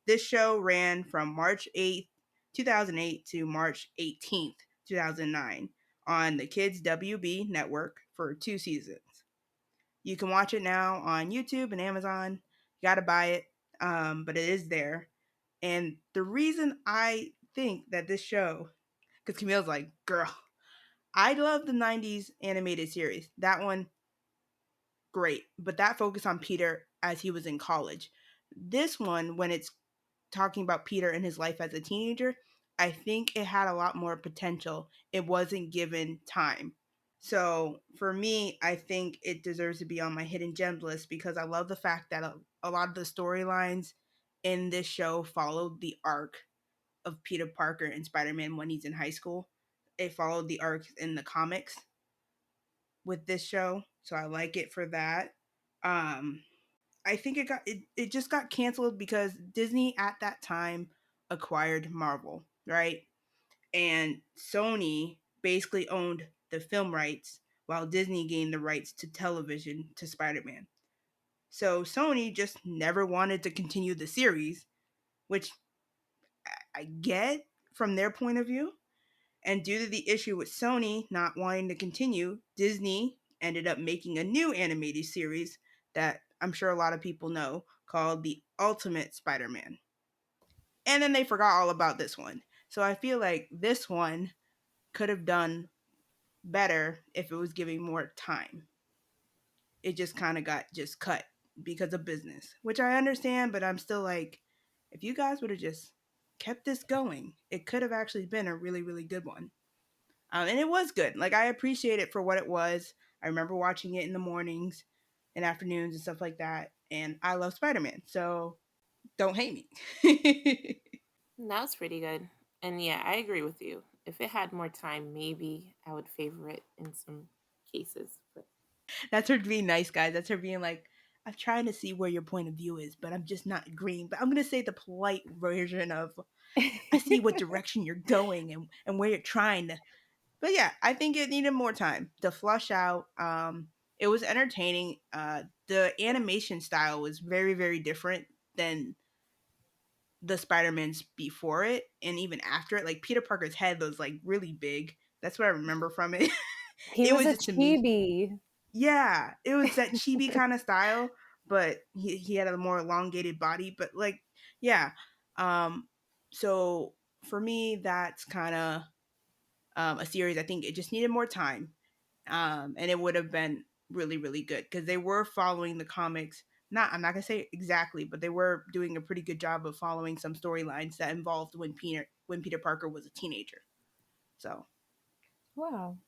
This show ran from March 8th, 2008 to March 18th, 2009 on the Kids WB network for 2 seasons. You can watch it now on YouTube and Amazon. You got to buy it, but it is there. And the reason I think that this show, because Camille's like, girl, I love the 90s animated series. That one, great. But that focused on Peter as he was in college. This one, when it's talking about Peter and his life as a teenager, I think it had a lot more potential. It wasn't given time. So for me, I think it deserves to be on my hidden gems list because I love the fact that a lot of the storylines in this show followed the arc of Peter Parker and Spider-Man when he's in high school. It followed the arc in the comics with this show, so I like it for that. Um, I think it just got canceled because Disney at that time acquired Marvel, right? And Sony basically owned the film rights while Disney gained the rights to television to Spider-Man. So Sony just never wanted to continue the series, which I get from their point of view. And due to the issue with Sony not wanting to continue, Disney ended up making a new animated series that I'm sure a lot of people know called The Ultimate Spider Man. And then they forgot all about this one. So I feel like this one could have done better if it was giving more time. It just kind of got just cut because of business, which I understand, but I'm still like, if you guys would have just kept this going, it could have actually been a really, really good one. And it was good. Like, I appreciate it for what it was. I remember watching it in the mornings and afternoons and stuff like that. And I love Spider Man, so don't hate me. That was pretty good. And yeah, I agree with you. If it had more time, maybe I would favor it in some cases. But That's her being nice, guys. That's her being like, I'm trying to see where your point of view is, but I'm just not agreeing. But I'm gonna say the polite version of, I see what direction you're going and where you're trying to. But yeah, I think it needed more time to flush out. It was entertaining. The animation style was very, very different than the Spider-Mans before it and even after it. Like, Peter Parker's head was like really big. That's what I remember from it. He It was was a just to me. chibi. Yeah, it was that chibi kind of style, but he had a more elongated body. But like, yeah. Um, so for me, that's kind of a series. I think it just needed more time, and it would have been really, really good because they were following the comics. Not, I'm not gonna say exactly, but they were doing a pretty good job of following some storylines that involved when Peter Parker was a teenager. So Wow.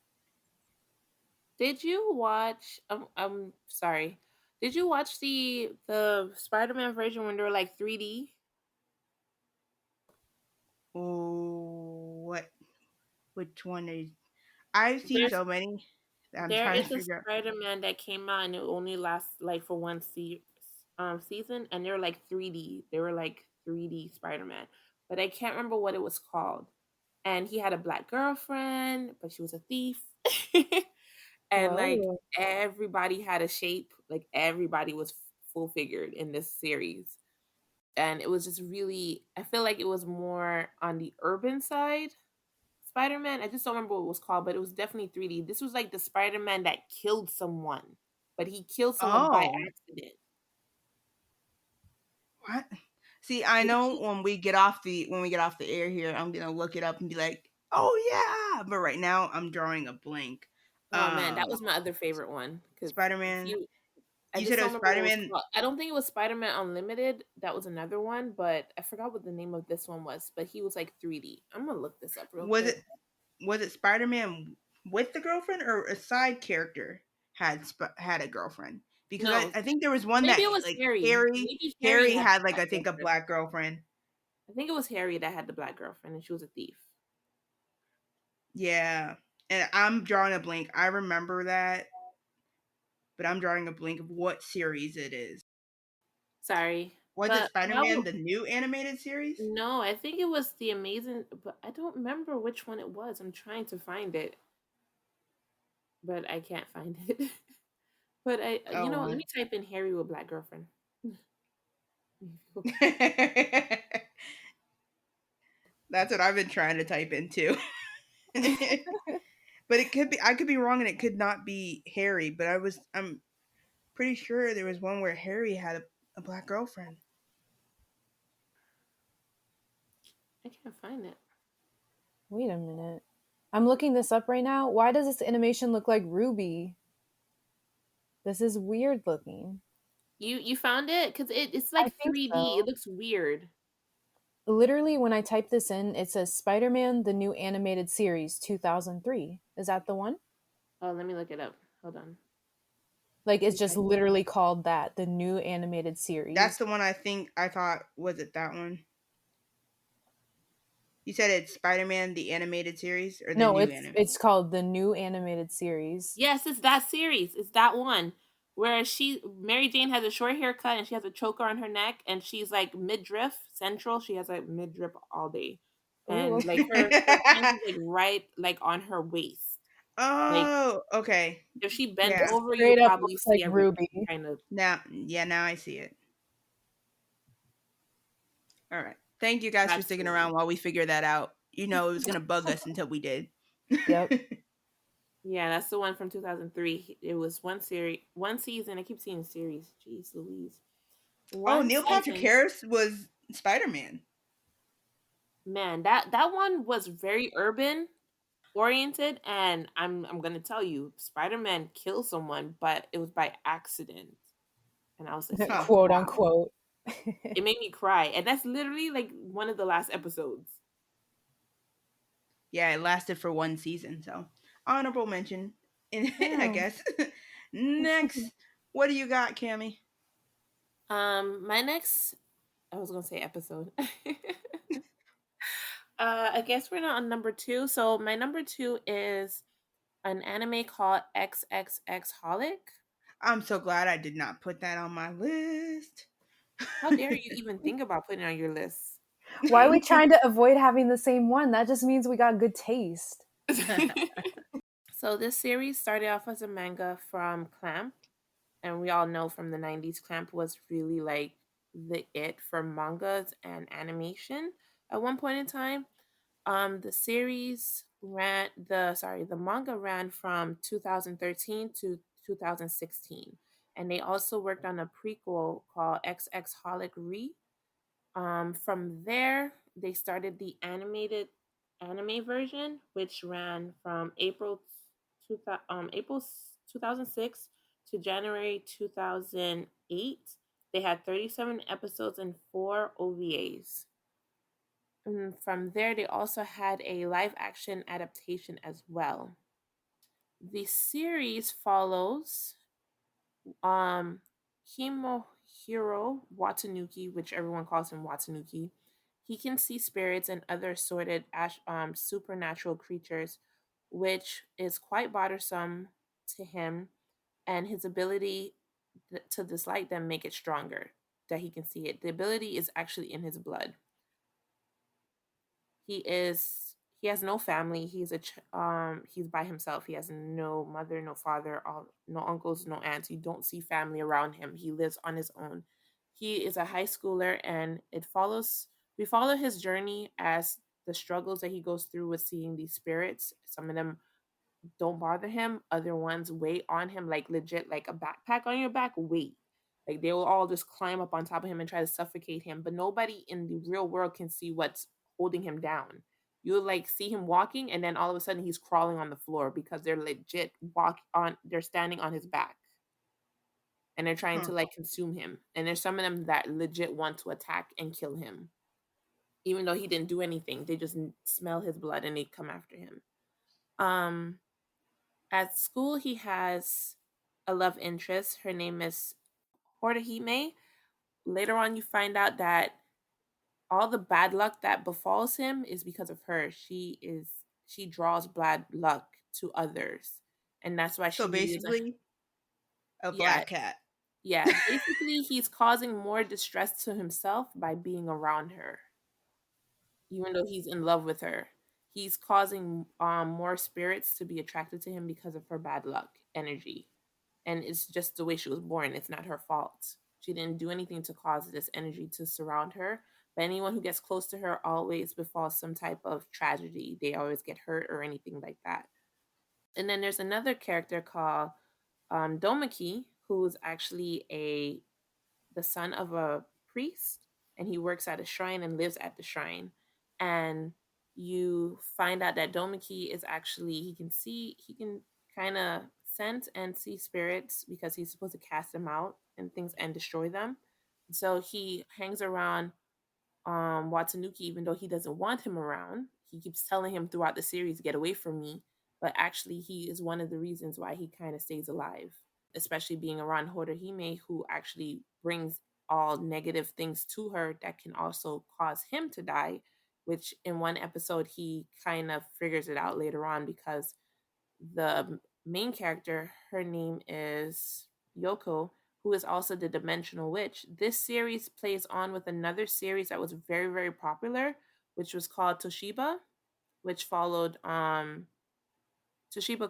did you watch? Sorry. Did you watch the Spider-Man version when they were like 3D? what? Which one is? I've seen There's so many that I'm There trying to is a figure out. Spider-Man that came out and it only lasts like for one season, and they were like 3D. They were like 3D Spider-Man, but I can't remember what it was called. And he had a black girlfriend, but she was a thief. And like Whoa. everybody had a shape, like everybody was full figured in this series. And it was just really, I feel like it was more on the urban side Spider-Man. I just don't remember what it was called, but it was definitely 3D. This was like the Spider-Man that killed someone, but he killed someone by Oh, accident. what? See, I Did know you- when we get off the air here, I'm gonna look it up and be like, oh yeah. But right now, I'm drawing a blank. Oh man, that Um, was my other favorite one because Spider if Man. you, I You just said it don't was remember what Spider it was Man. called. I don't think it was Spider-Man Unlimited. That was another one, but I forgot what the name of this one was. But he was like 3D. I'm gonna look this up real Was quick. it was it Spider Man with the girlfriend or a side character had a girlfriend? Because No, I think there was one maybe that it was like Harry. Maybe Harry Harry had had the like, black I think, a girlfriend. black girlfriend. I think it was Harry that had the black girlfriend, and she was a thief. Yeah, and I'm drawing a blank. I remember that, but I'm drawing a blank of what series it is. Sorry, Was it but Spider that Man was the new animated series? no. I think it was the Amazing, but I don't remember which one it was. I'm trying to find it, but I can't find it. But let Oh, me type in Harry with black girlfriend. that's what I've been trying to type in too. But it could be, I could be wrong, and it could not be Harry. But I'm pretty sure there was one where Harry had a black girlfriend. I can't find it. Wait a minute. I'm looking this up right now. Why does this animation look like Ruby? This is weird looking. You found it because it's I like think 3D. It so. looks weird. Literally, when I type this in, it says Spider Man, the new animated series, 2003. Is that the one? Oh, let me look it up. Hold on. Like, Let it's me just type it. literally called that, the new animated That's series. the one I thought, was it that one? You said it's Spider Man the animated series or the No, new it's anime? it's called the new animated series. Yes, it's that series. It's that one where Mary Jane has a short haircut and she has a choker on her neck and she's like midriff central. She has like midriff all day, Ooh, and like okay. her pants is like right like on her waist. Like Oh, okay. if she bent Yeah. This over, you'll straight up probably looks like see everything Ruby. kind of. Now I see it. All right. Thank you guys for That's sticking Ruby. around while we figure that out. You know, it was gonna bug us until we did. Yep. Yeah, that's the one from 2003. It was one season. I keep seeing series. Jeez Louise. Oh, One Neil Patrick season. Harris was Spider Man. Man, that one was very urban. oriented, and I'm gonna tell you, Spider-Man killed someone, but it was by accident. And I was just like, Huh. Quote wow. unquote. It made me cry. And that's literally like one of the last episodes. Yeah, it lasted for one season, so honorable mention. I Oh. guess. Next, what do you got, Cammy? My next, I was gonna say episode. I guess we're not on number two. So my number two is an anime called XXX Holic. I'm so glad I did not put that on my list. How dare you even think about putting it on your list? Why are we trying to avoid having the same one? That just means we got good taste. So this series started off as a manga from Clamp, and we all know from the 90s, Clamp was really like the it for mangas and animation at one point in time. The series ran the manga ran from 2013 to 2016, and they also worked on a prequel called XX Holic Re. From there, they started the animated anime version, which ran from April 2006 to January 2008. They had 37 episodes and 4 OVAs. And from there, they also had a live action adaptation as well. The series follows um, Hiro Watanuki, which everyone calls him Watanuki. He can see spirits and other assorted supernatural creatures, which is quite bothersome to him, and his ability to dislike them make it stronger that he can see it. The ability is actually in his blood. He has no family. He's by himself. He has no mother, no father, no uncles, no aunts. You don't see family around him. He lives on his own. He is a high schooler, and we follow his journey as the struggles that he goes through with seeing these spirits. Some of them don't bother him. Other ones weigh on him, like legit, like a backpack on your back, weight. Like they will all just climb up on top of him and try to suffocate him. But nobody in the real world can see what's holding him down. You'll like see him walking, and then all of a sudden he's crawling on the floor because they're legit they're standing on his back, and they're trying Huh. to like consume him. And there's some of them that legit want to attack and kill him, even though he didn't do anything. They just smell his blood and they come after him. Um, At school, he has a love interest. Her name is Horihime. Later on, you find out that all the bad luck that befalls him is because of her. She draws bad luck to others, and that's why So she really is a basically, a yeah black cat. yeah. Basically, he's causing more distress to himself by being around her, even though he's in love with her. He's causing more spirits to be attracted to him because of her bad luck energy. And it's just the way she was born. It's not her fault. She didn't do anything to cause this energy to surround her. But anyone who gets close to her always befalls some type of tragedy. They always get hurt or anything like that. And then there's another character called Domaki, who's actually a the son of a priest, and he works at a shrine and lives at the shrine. And you find out that Domaki is actually he can kind of sense and see spirits because he's supposed to cast them out and things and destroy them. So he hangs around Watanuki even though he doesn't want him around. He keeps telling him throughout the series, "Get away from me," but actually he is one of the reasons why he kind of stays alive, especially being around Horihime, who actually brings all negative things to her that can also cause him to die, which in one episode he kind of figures it out later on because the main character, her name is Yoko, who is also the dimensional witch. This series plays on with another series that was very, very popular, which was called Toshiba, which followed Toshiba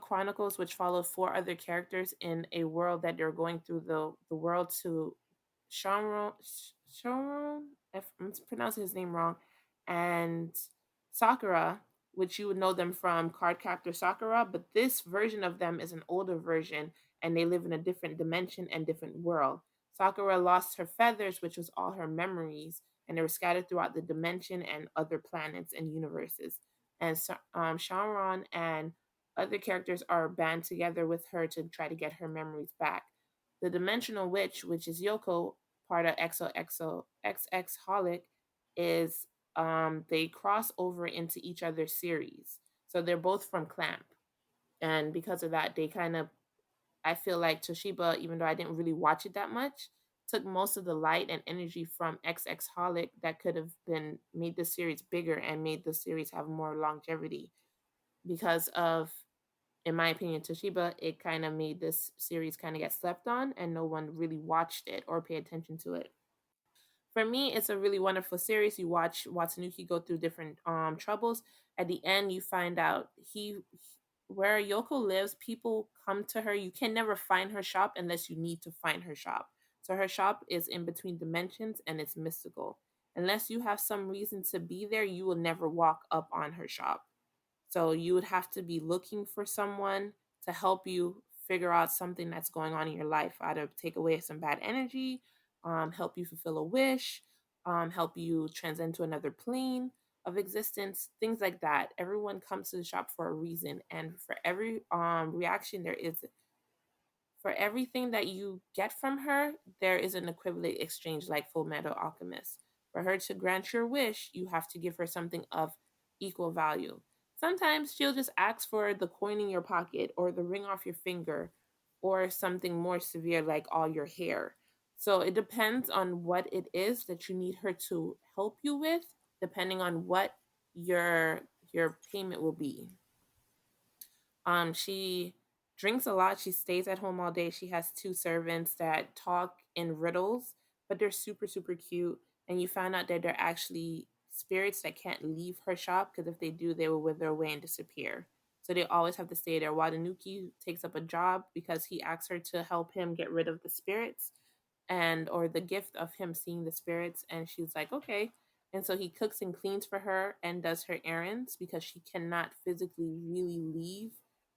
Chronicles, which followed four other characters in a world that they're going through the world to Shonro, if I'm pronouncing his name wrong, and Sakura, which you would know them from Cardcaptor Sakura, but this version of them is an older version, and they live in a different dimension and different world. Sakura lost her feathers, which was all her memories, and they were scattered throughout the dimension and other planets and universes. and Shanron and other characters are band together with her to try to get her memories back. The dimensional witch, which is Yoko, part of XX Holic, is they cross over into each other's series. So they're both from Clamp. And because of that, they kind of, I feel like Toshiba, even though I didn't really watch it that much, took most of the light and energy from XX Holic that could have been made the series bigger and made the series have more longevity. Because of, in my opinion, Toshiba, it kind of made this series kind of get slept on and no one really watched it or paid attention to it. For me, it's a really wonderful series. You watch Watanuki go through different troubles. At the end, you find out where Yoko lives, people come to her. You can never find her shop unless you need to find her shop. So her shop is in between dimensions and it's mystical. Unless you have some reason to be there, you will never walk up on her shop. So you would have to be looking for someone to help you figure out something that's going on in your life, either take away some bad energy, help you fulfill a wish, help you transcend to another plane of existence, things like that. Everyone comes to the shop for a reason, and for every reaction, there is, for everything that you get from her, there is an equivalent exchange like Full Metal Alchemist. For her to grant your wish, you have to give her something of equal value. Sometimes she'll just ask for the coin in your pocket or the ring off your finger or something more severe like all your hair. So it depends on what it is that you need her to help you with, depending on what your payment will be. She drinks a lot. She stays at home all day. She has two servants that talk in riddles, but they're super, super cute. And you find out that they're actually spirits that can't leave her shop because if they do, they will wither away and disappear. So they always have to stay there. Watanuki takes up a job because he asks her to help him get rid of the spirits and or the gift of him seeing the spirits, and she's like okay, and so he cooks and cleans for her and does her errands because she cannot physically really leave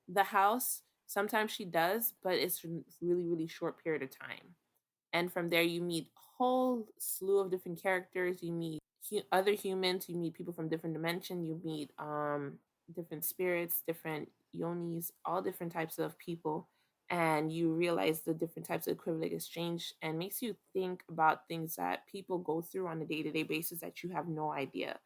the house. Sometimes she does, but it's really really short period of time. And from there you meet a whole slew of different characters. You meet other humans, you meet people from different dimensions, you meet different spirits, different yonis, all different types of people, and you realize the different types of equivalent exchange and makes you think about things that people go through on a day-to-day basis that you have no idea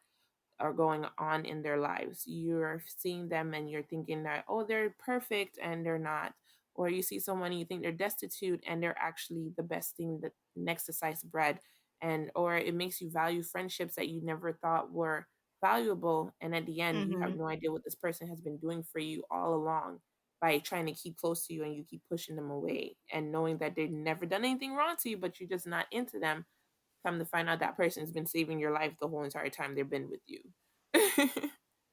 are going on in their lives. You're seeing them and you're thinking that, oh, they're perfect and they're not. Or you see someone and you think they're destitute and they're actually the best thing that next to sliced bread. And or it makes you value friendships that you never thought were valuable. And at the end, you have Mm-hmm. no idea what this person has been doing for you all along by trying to keep close to you and you keep pushing them away and knowing that they've never done anything wrong to you, but you're just not into them. Come to find out that person has been saving your life the whole entire time they've been with you.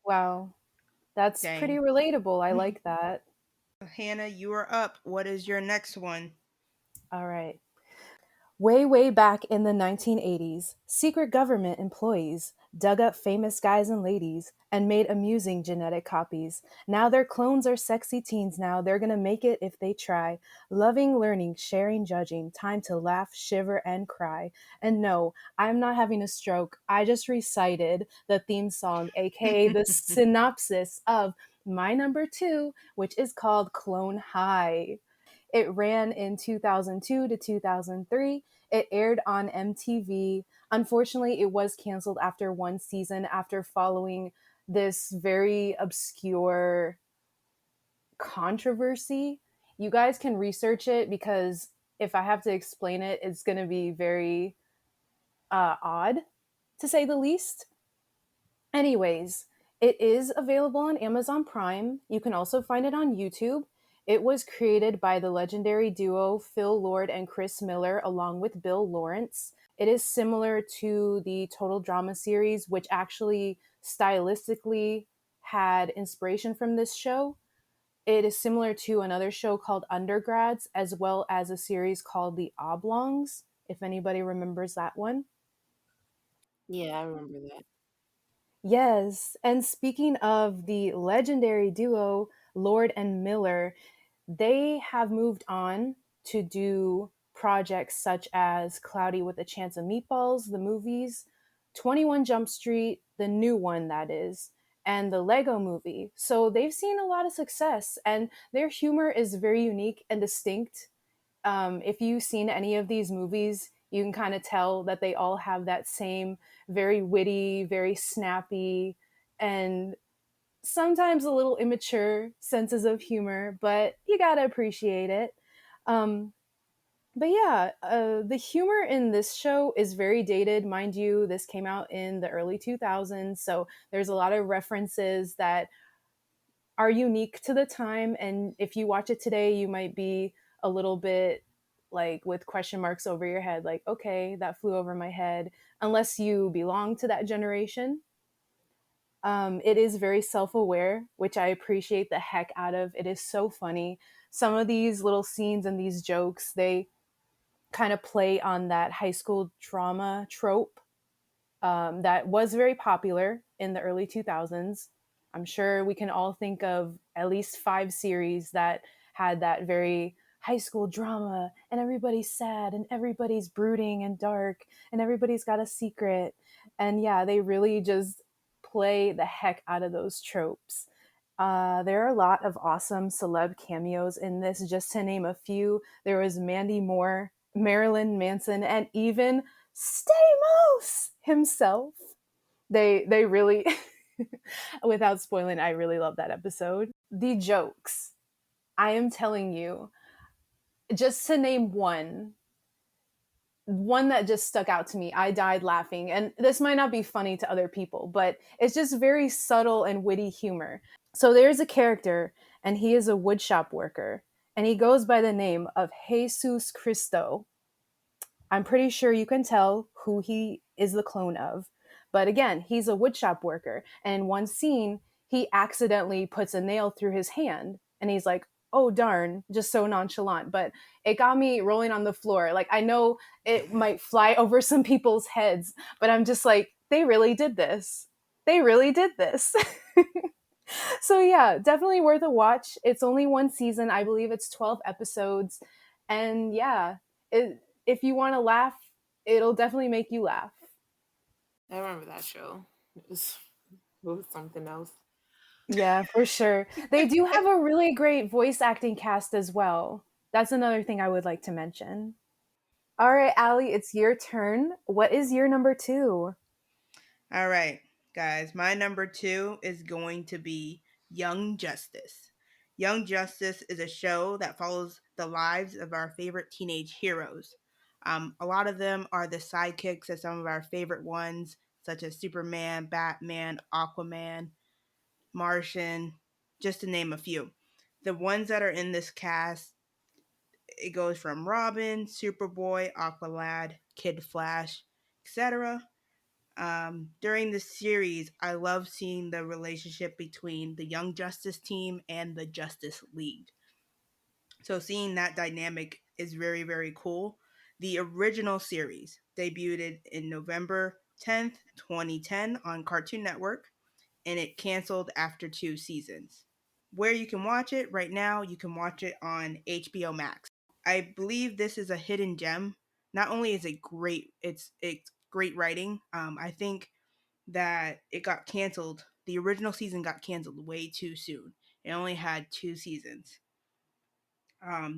Wow. That's pretty Dang. relatable. I like that. Hannah, you are up. What is your next one? All right. Way, way back in the 1980s, secret government employees dug up famous guys and ladies and made amusing genetic copies. Now their clones are sexy teens now. They're gonna make it if they try. Loving, learning, sharing, judging. Time to laugh, shiver, and cry. And no, I'm not having a stroke. I just recited the theme song, aka the synopsis of my number two, which is called Clone High. It ran in 2002 to 2003. It aired on MTV. Unfortunately, it was canceled after one season after following this very obscure controversy. You guys can research it because if I have to explain it, it's going to be very odd, to say the least. Anyways, it is available on Amazon Prime. You can also find it on YouTube. It was created by the legendary duo Phil Lord and Chris Miller, along with Bill Lawrence. It is similar to the Total Drama series, which actually stylistically had inspiration from this show. It is similar to another show called Undergrads, as well as a series called The Oblongs, if anybody remembers that one. Yeah, I remember that. Yes, and speaking of the legendary duo Lord and Miller, they have moved on to do projects such as Cloudy with a Chance of Meatballs, the movies, 21 Jump Street, the new one that is, and the Lego movie. So they've seen a lot of success, and their humor is very unique and distinct. If you've seen any of these movies, you can kind of tell that they all have that same very witty, very snappy, and sometimes a little immature senses of humor, but you gotta appreciate it. Um, but yeah, the humor in this show is very dated, mind you. This came out in the early 2000s, so there's a lot of references that are unique to the time. And if you watch it today, you might be a little bit like with question marks over your head, like, okay, that flew over my head, unless you belong to that generation. It is very self aware, which I appreciate the heck out of. It is so funny. Some of these little scenes and these jokes, they kind of play on that high school drama trope that was very popular in the early 2000s. I'm sure we can all think of at least 5 series that had that very high school drama, and everybody's sad and everybody's brooding and dark and everybody's got a secret. And yeah, they really just play the heck out of those tropes. There are a lot of awesome celeb cameos in this, just to name a few. There was Mandy Moore, Marilyn Manson, and even Stamos himself. They really, without spoiling, I really love that episode. The jokes, I am telling you, just to name one that just stuck out to me, I died laughing. And this might not be funny to other people, but it's just very subtle and witty humor. So there's a character, and he is a woodshop worker, and he goes by the name of Jesus Cristo. I'm pretty sure you can tell who he is the clone of. But again, he's a woodshop worker. And in one scene, he accidentally puts a nail through his hand. And he's like, oh, darn, just so nonchalant. But it got me rolling on the floor. Like, I know it might fly over some people's heads, but I'm just like, they really did this. They really did this. So, yeah, definitely worth a watch. It's only one season. I believe it's 12 episodes. And yeah, if you want to laugh, it'll definitely make you laugh. I remember that show. It was something else. Yeah, for sure. They do have a really great voice acting cast as well. That's another thing I would like to mention. All right, Allie, it's your turn. What is your number two? All right, guys, my number two is going to be Young Justice. Young Justice is a show that follows the lives of our favorite teenage heroes. A lot of them are the sidekicks of some of our favorite ones, such as Superman, Batman, Aquaman, Martian, just to name a few. The ones that are in this cast, it goes from Robin, Superboy, Aqualad, Kid Flash, etc. During the series, I love seeing the relationship between the Young Justice team and the Justice League. So seeing that dynamic is very, very cool. The original series debuted in November 10th, 2010 on Cartoon Network, and it canceled after 2 seasons. Where you can watch it right now, you can watch it on HBO Max. I believe this is a hidden gem. Not only is it great, it's great writing. I think that it got canceled. The original season got canceled way too soon. It only had 2 seasons.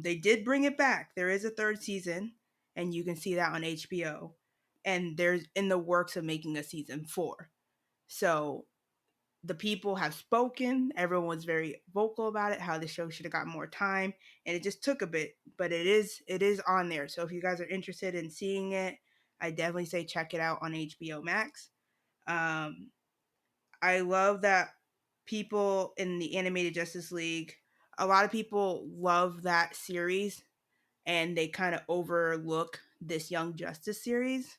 They did bring it back. There is a third season, and you can see that on HBO. And there's in the works of making a season 4. So the people have spoken. Everyone's very vocal about it. How the show should have got more time, and it just took a bit. But it is on there. So if you guys are interested in seeing it, I definitely say check it out on HBO Max. Um, I love that people in the animated Justice League, a lot of people love that series and they kind of overlook this Young Justice series.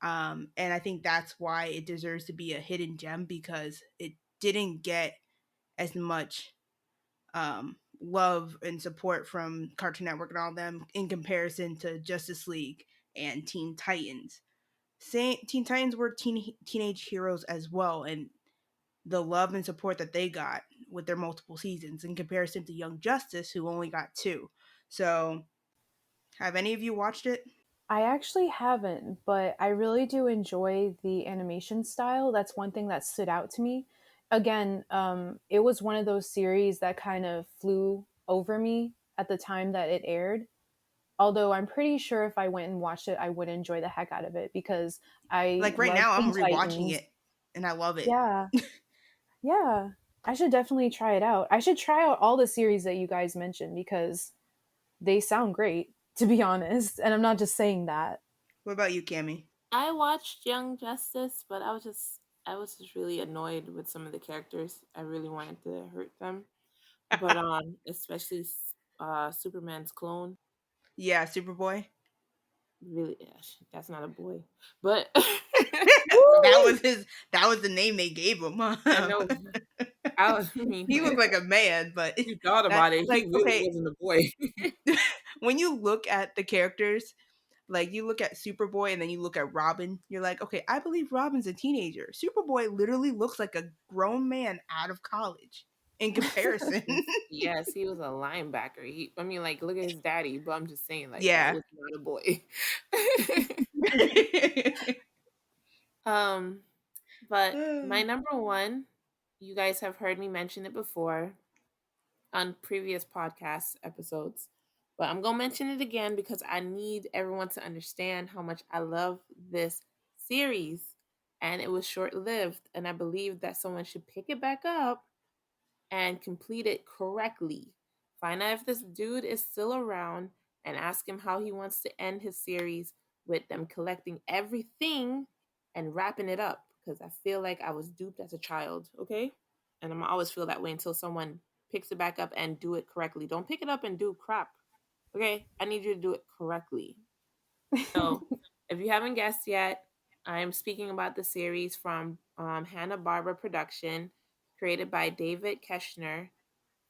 And I think that's why it deserves to be a hidden gem because it didn't get as much love and support from Cartoon Network and all them in comparison to Justice League and Teen Titans. Teen Titans were teenage heroes as well, and the love and support that they got with their multiple seasons in comparison to Young Justice, who only got 2. So, have any of you watched it? I actually haven't, but I really do enjoy the animation style. That's one thing that stood out to me. again, it was one of those series that kind of flew over me at the time that it aired. Although I'm pretty sure if I went and watched it, I would enjoy the heck out of it because I Like right love now, I'm Teen rewatching Titans. it, and I love it. Yeah, yeah. I should definitely try it out. I should try out all the series that you guys mentioned because they sound great, to be honest. And I'm not just saying that. What about you, Cammy? I watched Young Justice, but I was just really annoyed with some of the characters. I really wanted to hurt them. But especially Superman's clone. Yeah, Superboy. Really, that's not a boy. But that Woo! was his. That was the name they gave him. I know I mean He looked like a man, but you thought that about it, he like really okay. wasn't a boy. When you look at the characters, like you look at Superboy and then you look at Robin, you're like, okay, I believe Robin's a teenager. Superboy literally looks like a grown man out of college in comparison. Yes, he was a linebacker. I mean, like, look at his daddy. But I'm just saying, like, that Yeah. was not a boy. um, but my number one, you guys have heard me mention it before on previous podcast episodes, but I'm gonna mention it again because I need everyone to understand how much I love this series. And it was short lived, and I believe that someone should pick it back up and complete it correctly. Find out if this dude is still around and ask him how he wants to end his series with them collecting everything and wrapping it up. Because I feel like I was duped as a child, okay? And I'm always feel that way until someone picks it back up and do it correctly. Don't pick it up and do crap, okay? I need you to do it correctly. So, if you haven't guessed yet, I'm speaking about the series from Hanna-Barbera Production, created by David Keschner,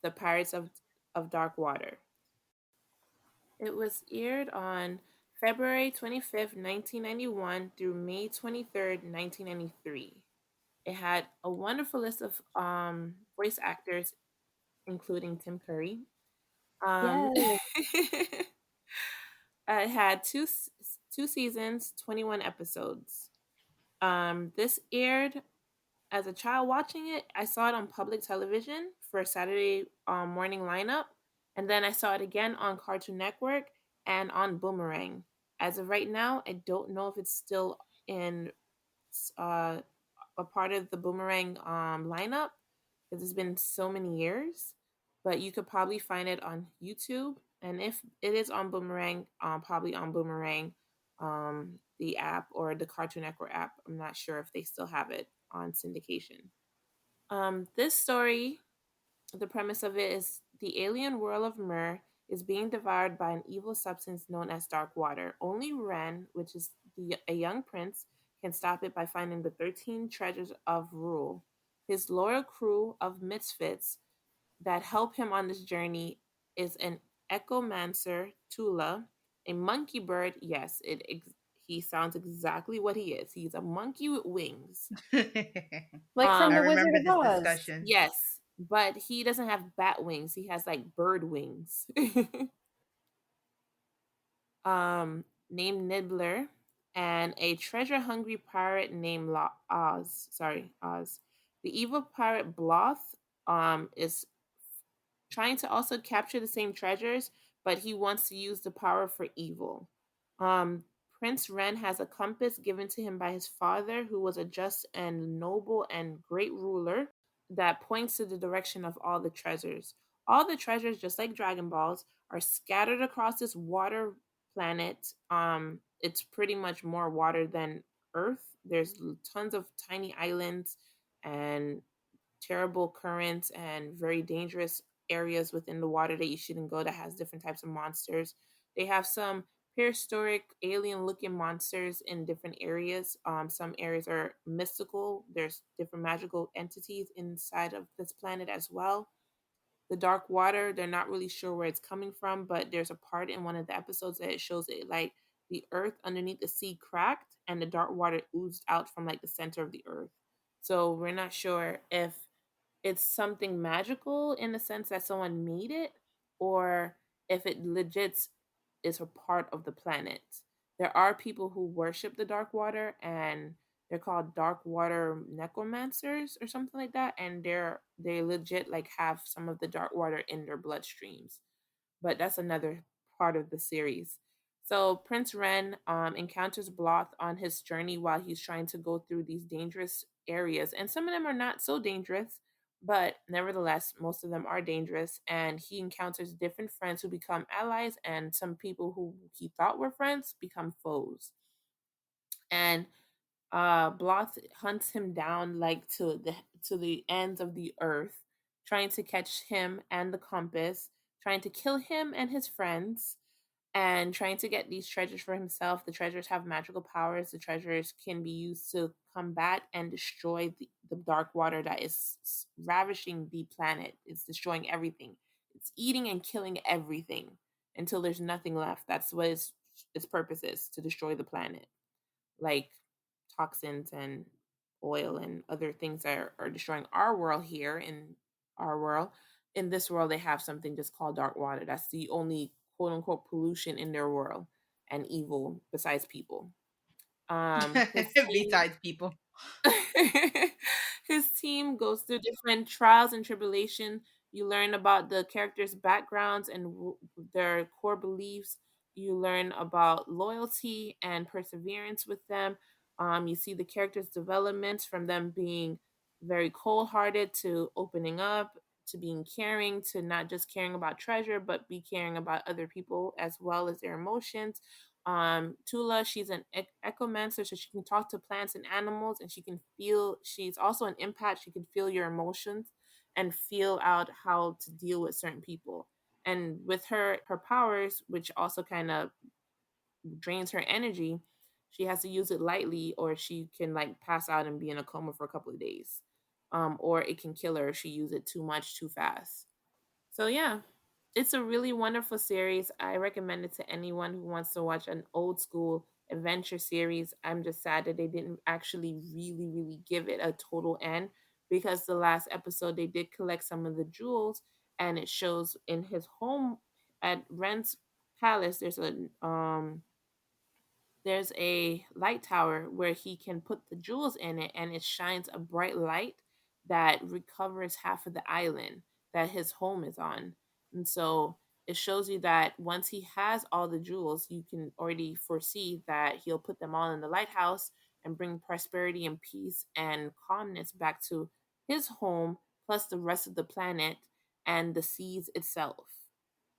The Pirates of Dark Water. It was aired on February 25th, 1991 through May 23rd, 1993. It had a wonderful list of voice actors, including Tim Curry. Yes. It had two seasons, 21 episodes. This aired as a child watching it. I saw it on public television for a Saturday morning lineup, and then I saw it again on Cartoon Network and on Boomerang. As of right now, I don't know if it's still in uh, a part of the Boomerang lineup because it's been so many years. But you could probably find it on YouTube, and if it is on Boomerang, probably on Boomerang, the app or the Cartoon Network app. I'm not sure if they still have it on syndication. This story, the premise of it is the alien world of Myr is being devoured by an evil substance known as dark water. Only Ren, which is a young prince, can stop it by finding the 13 treasures of Rule. His loyal crew of misfits that help him on this journey is an echomancer, Tula, a monkey bird. Yes, he sounds exactly what he is. He's a monkey with wings. Like from I The Um, Wizard remember of this Oz. discussion. yes, but he doesn't have bat wings. He has like bird wings. Named Nibbler, and a treasure-hungry pirate named Oz. Sorry, Oz. The evil pirate Bloth is trying to also capture the same treasures, but he wants to use the power for evil. Um, Prince Ren has a compass given to him by his father, who was a just and noble and great ruler, that points to the direction of all the treasures. All the treasures, just like Dragon Balls, are scattered across this water planet. It's pretty much more water than Earth. There's tons of tiny islands and terrible currents and very dangerous areas within the water that you shouldn't go that has different types of monsters. They have some prehistoric alien looking monsters in different areas. Some areas are mystical. There's different magical entities inside of this planet as well. The dark water, they're not really sure where it's coming from, but there's a part in one of the episodes that it shows it like the earth underneath the sea cracked and the dark water oozed out from like the center of the earth. So we're not sure if it's something magical in the sense that someone made it or if it legit is a part of the planet. There are people who worship the dark water and They're called dark water necromancers or something like that, and they legit like have some of the dark water in their bloodstreams. But that's another part of the series. So Prince Ren encounters Bloth on his journey while he's trying to go through these dangerous areas, and some of them are not so dangerous, but nevertheless, most of them are dangerous. And he encounters different friends who become allies, and some people who he thought were friends become foes. And Bloth hunts him down like to the ends of the earth, trying to catch him and the compass, trying to kill him and his friends, and trying to get these treasures for himself. The treasures have magical powers. The treasures can be used to combat and destroy the dark water that is ravishing the planet. It's destroying everything. It's eating and killing everything until there's nothing left. That's what its purpose is, to destroy the planet. Like toxins and oil and other things that are destroying our world here in our world. In this world, they have something just called dark water. That's the only quote unquote pollution in their world and evil besides people. His team Besides people. his team goes through different trials and tribulation. You learn about the characters' backgrounds and their core beliefs. You learn about loyalty and perseverance with them. You see the characters' developments from them being very cold-hearted to opening up to being caring to not just caring about treasure but be caring about other people as well as their emotions. Tula, she's an echomancer, so she can talk to plants and animals, and she can feel. She's also an empath. She can feel your emotions and feel out how to deal with certain people. And with her powers, which also kind of drains her energy, she has to use it lightly, or she can like pass out and be in a coma for a couple of days. Or it can kill her if she uses it too much too fast. So yeah, it's a really wonderful series. I recommend it to anyone who wants to watch an old school adventure series. I'm just sad that they didn't actually really give it a total end, because the last episode they did collect some of the jewels, and it shows in his home at Ren's palace. There's a light tower where he can put the jewels in it, and it shines a bright light that recovers half of the island that his home is on. And so it shows you that once he has all the jewels, you can already foresee that he'll put them all in the lighthouse and bring prosperity and peace and calmness back to his home, plus the rest of the planet and the seas itself.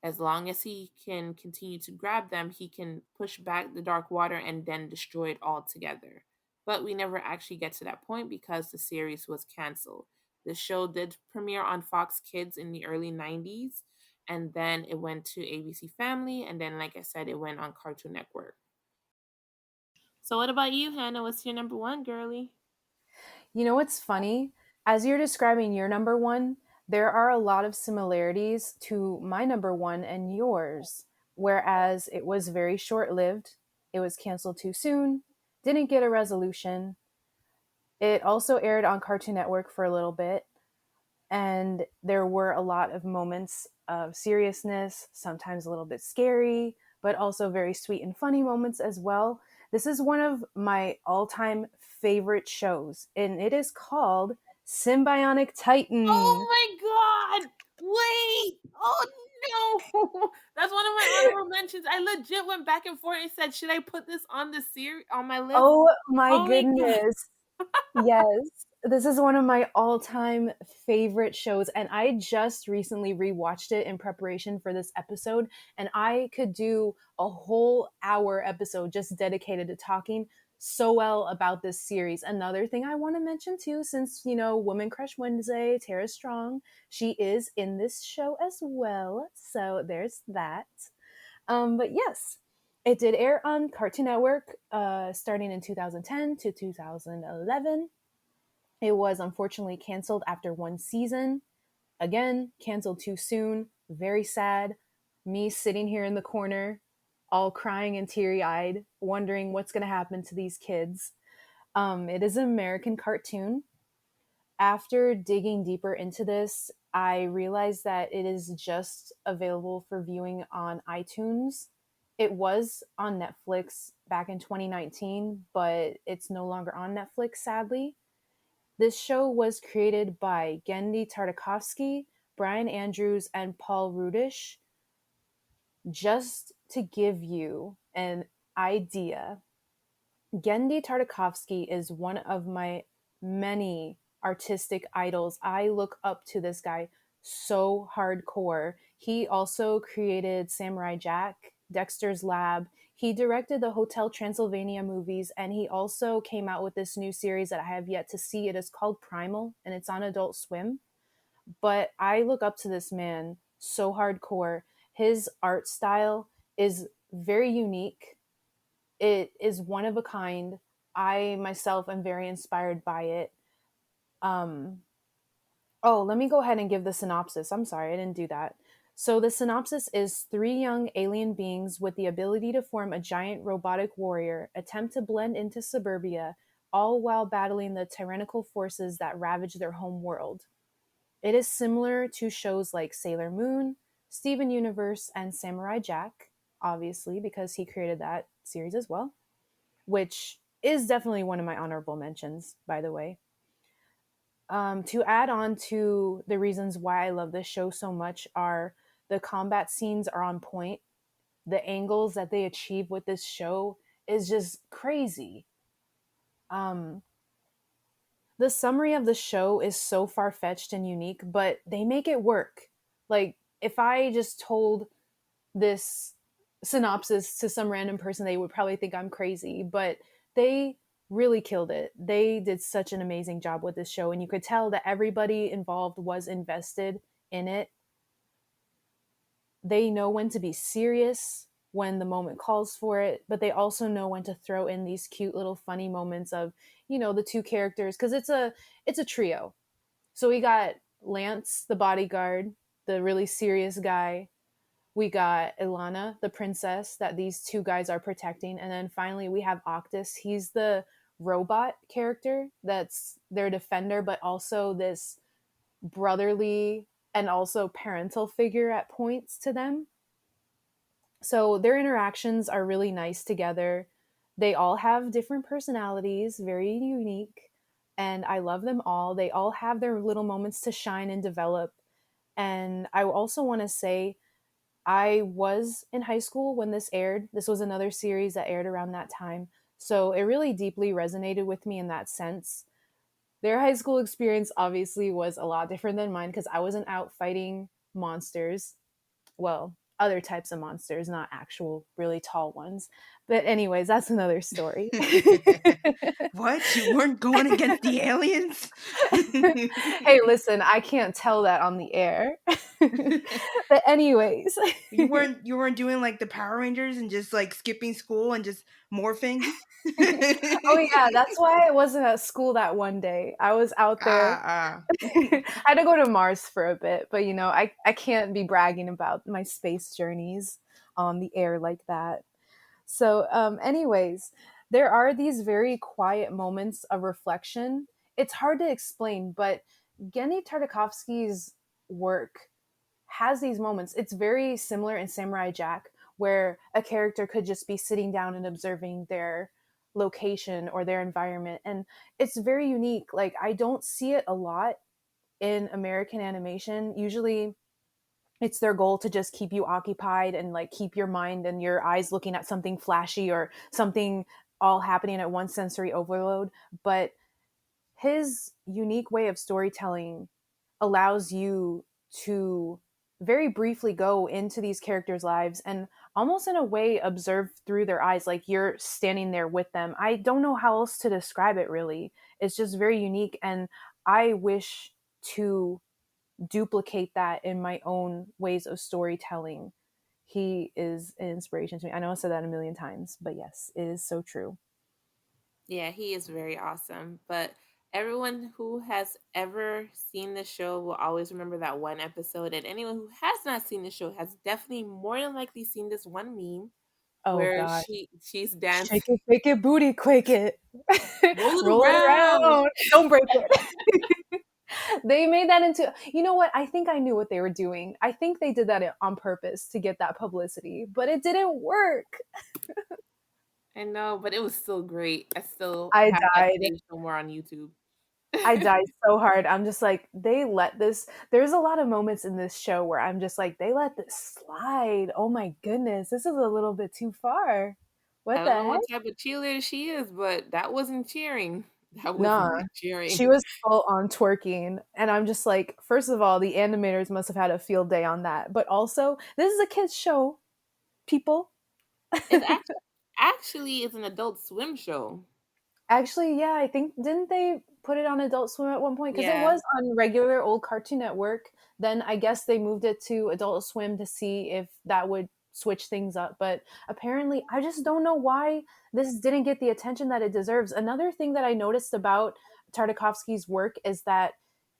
As long as he can continue to grab them, he can push back the dark water and then destroy it altogether. But we never actually get to that point because the series was canceled. The show did premiere on Fox Kids in the early 90s, and then it went to ABC Family, and then, like I said, it went on Cartoon Network. So, what about you, Hannah? What's your number one, girly? You know what's funny? As you're describing your number one, there are a lot of similarities to my number one and yours. Whereas it was very short lived, it was canceled too soon, didn't get a resolution. It also aired on Cartoon Network for a little bit, and there were a lot of moments of seriousness, sometimes a little bit scary, but also very sweet and funny moments as well. This is one of my all-time favorite shows, and it is called Symbionic Oh Titan. my god! Wait! Oh no! That's one of my honorable mentions. I legit went back and forth and said, should I put this on the series on my list? Oh my Oh my god! goodness. Yes, this is one of my all-time favorite shows, and I just recently rewatched it in preparation for this episode, and I could do a whole hour episode just dedicated to talking so well about this series. Another thing I want to mention too, since Woman Crush Wednesday, Tara Strong, she is in this show as well, so there's that. But yes, it did air on Cartoon Network starting in 2010 to 2011. It was unfortunately canceled after one season. Again, canceled too soon. Very sad. Me sitting here in the corner, all crying and teary eyed, wondering what's going to happen to these kids. It is an American cartoon. After digging deeper into this, I realized that it is just available for viewing on iTunes. It was on Netflix back in 2019, but it's no longer on Netflix, sadly. This show was created by Gendy Tartakovsky, Brian Andrews, and Paul Rudish. Just to give you an idea, Gendy Tartakovsky is one of my many artistic idols. I look up to this guy so hardcore. He also created Samurai Jack, Dexter's Lab. He directed the Hotel Transylvania movies, and he also came out with this new series that I have yet to see. It is called Primal, and it's on Adult Swim. But I look up to this man so hardcore. His art style is very unique. It is one of a kind. I myself am very inspired by it. Um, oh, let me go ahead and give the synopsis. I'm sorry, I didn't do that. So, the synopsis is three young alien beings with the ability to form a giant robotic warrior attempt to blend into suburbia, all while battling the tyrannical forces that ravage their home world. It is similar to shows like Sailor Moon, Steven Universe, and Samurai Jack, obviously, because he created that series as well, which is definitely one of my honorable mentions, by the way. To add on to the reasons why I love this show so much are the combat scenes are on point. The angles that they achieve with this show is just crazy. Um, the summary of the show is so far fetched and unique, but they make it work. Like, if I just told this synopsis to some random person, they would probably think I'm crazy, but they really killed it. They did such an amazing job with this show, and you could tell that everybody involved was invested in it. They know when to be serious when the moment calls for it, but they also know when to throw in these cute little funny moments of, the two characters, because it's a trio. So we got Lance, the bodyguard, the really serious guy. We got Ilana, the princess that these two guys are protecting. And then finally, we have Octus. He's the robot character that's their defender, but also this brotherly and also parental figure at points to them. So their interactions are really nice together. They all have different personalities, very unique, and I love them all. They all have their little moments to shine and develop. And I also want to say, I was in high school when this aired. This was another series that aired around that time. So it really deeply resonated with me in that sense. Their high school experience obviously was a lot different than mine because I wasn't out fighting monsters. Well, other types of monsters, not actual really tall ones. But anyways, that's another story. What? You weren't going against the aliens? Hey, listen, I can't tell that on the air. But anyways, you weren't doing like the Power Rangers and just like skipping school and just morphing? oh yeah, that's why I wasn't at school that one day. I was out there. Ah. I had to go to Mars for a bit, but I can't be bragging about my space journeys on the air like that. So, anyways, there are these very quiet moments of reflection. It's hard to explain, but Genndy Tartakovsky's work has these moments. It's very similar in Samurai Jack, where a character could just be sitting down and observing their location or their environment. And it's very unique. Like, I don't see it a lot in American animation. Usually, it's their goal to just keep you occupied and like keep your mind and your eyes looking at something flashy or something all happening at one sensory overload. But his unique way of storytelling allows you to very briefly go into these characters' lives and almost in a way observe through their eyes, like you're standing there with them. I don't know how else to describe it, really. It's just very unique, and I wish to duplicate that in my own ways of storytelling. He is an inspiration to me. I know I said that a million times, but yes, it is so true. Yeah, he is very awesome. But everyone who has ever seen the show will always remember that one episode. And anyone who has not seen the show has definitely more than likely seen this one meme Oh where God. she's dancing. Shake it, fake it, booty, quake it. Roll it Roll it around. around. Don't break it. They made that into, you know what? I think I knew what they were doing. I think they did that on purpose to get that publicity, but it didn't work. I know, but it was still great. I still I have that died. stage somewhere on YouTube. I died so hard. I'm just like, they let this. There's a lot of moments in this show where I'm just like, they let this slide. Oh my goodness, this is a little bit too far. I What don't the know heck? what type of cheerleader she is, but that wasn't cheering. That was Nah, not cheering. she was full on twerking. And I'm just like, first of all, the animators must have had a field day on that. But also, this is a kids' show, people. It's actually it's an Adult Swim show. Actually, yeah, I think didn't they put it on Adult Swim at one point? Because it Yeah, was on regular old Cartoon Network. Then I guess they moved it to Adult Swim to see if that would switch things up. But apparently, I just don't know why this didn't get the attention that it deserves. Another thing that I noticed about Tartakovsky's work is that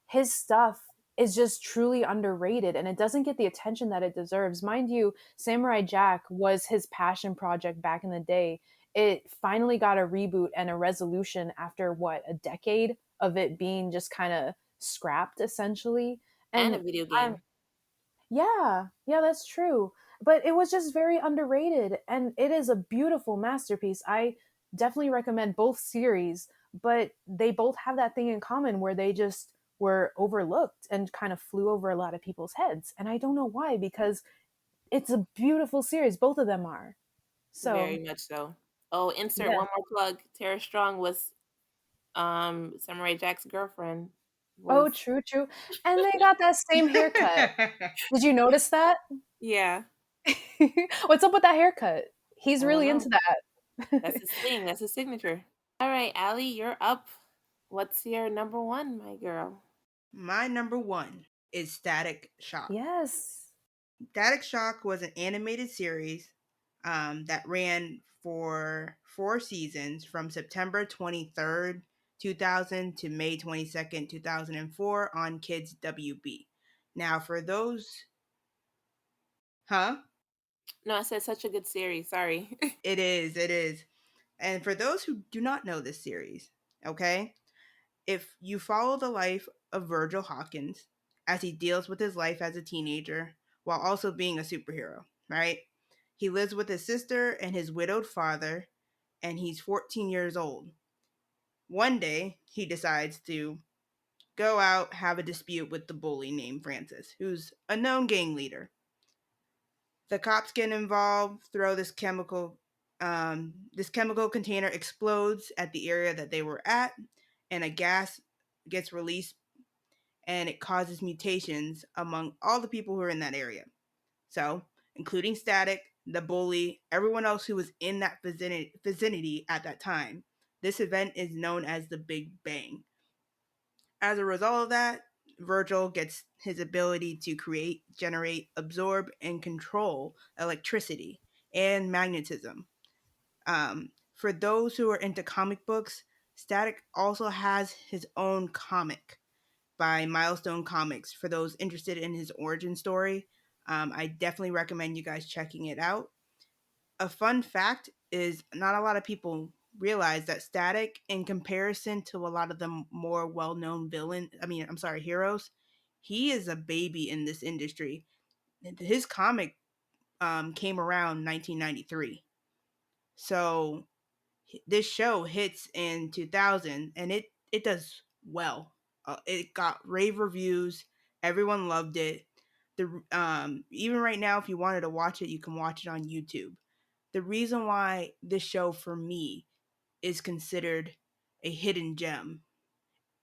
his stuff is just truly underrated and it doesn't get the attention that it deserves. Mind you, Samurai Jack was his passion project back in the day. It finally got a reboot and a resolution after what, a decade of it being just kind of scrapped essentially. and a And video I'm game. yeah, yeah, that's true. But it was just very underrated and it is a beautiful masterpiece. I definitely recommend both series, but they both have that thing in common where they just were overlooked and kind of flew over a lot of people's heads. And I don't know why, because it's a beautiful series. Both of them are. Very So, much so. Oh, insert yeah. one more plug. Tara Strong was Samurai Jack's girlfriend. Oh, Was true, true. And they got that same haircut. Did you notice that? yeah. What's up with that haircut? He's I don't really know. into that. That's his thing. That's his signature. All right, Allie, you're up. What's your number one, my girl? My number one is Static Shock. Yes. Static Shock was an animated series that ran for 4 seasons from September 23rd, 2000 to May 22nd, 2004 on Kids WB. Now, for those, huh? No, I said such a good series. Sorry. It is. And for those who do not know this series, okay, if you follow the life of Virgil Hawkins as he deals with his life as a teenager while also being a superhero, right? He lives with his sister and his widowed father, and he's 14 years old. One day, he decides to go out, have a dispute with the bully named Francis, who's a known gang leader. The cops get involved, throw this chemical container explodes at the area that they were at, and a gas gets released and it causes mutations among all the people who are in that area. So, including Static, the bully, everyone else who was in that vicinity at that time. This event is known as the Big Bang. As a result of that, Virgil gets his ability to create, generate, absorb, and control electricity and magnetism. For those who are into comic books, Static also has his own comic by Milestone Comics. For those interested in his origin story, I definitely recommend you guys checking it out. A fun fact is not a lot of people realize that Static, in comparison to a lot of the more well-known heroes, he is a baby in this industry. His comic came around 1993. So this show hits in 2000 and it does well. It got rave reviews. Everyone loved it. The Even right now, if you wanted to watch it, you can watch it on YouTube. The reason why this show for me is considered a hidden gem: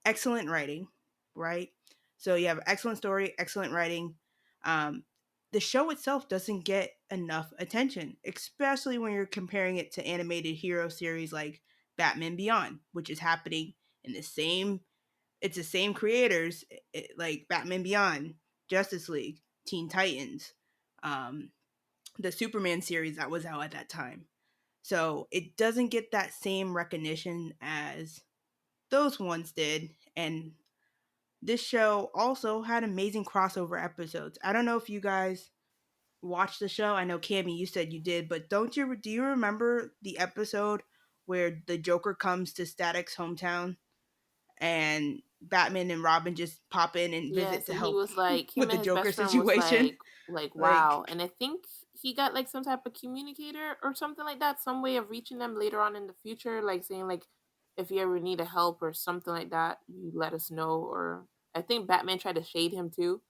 excellent writing, right? So you have excellent story, excellent writing. Um, the show itself doesn't get enough attention, especially when you're comparing it to animated hero series like Batman Beyond, which is happening in the same. It's the same creators, like Batman Beyond, Justice League, Teen Titans, um, the Superman series that was out at that time. So it doesn't get that same recognition as those ones did, and this show also had amazing crossover episodes. I don't know if you guys watched the show. I know Cammy, you said you did, but do you remember the episode where the Joker comes to Static's hometown and Batman and Robin just pop in and visit Yes, to and he help was like, him with and the his Joker best friend was situation. like Like, wow. And I think he got like some type of communicator or something like that, some way of reaching them later on in the future, like saying like if you ever need a help or something like that, you let us know. Or I think Batman tried to shade him too.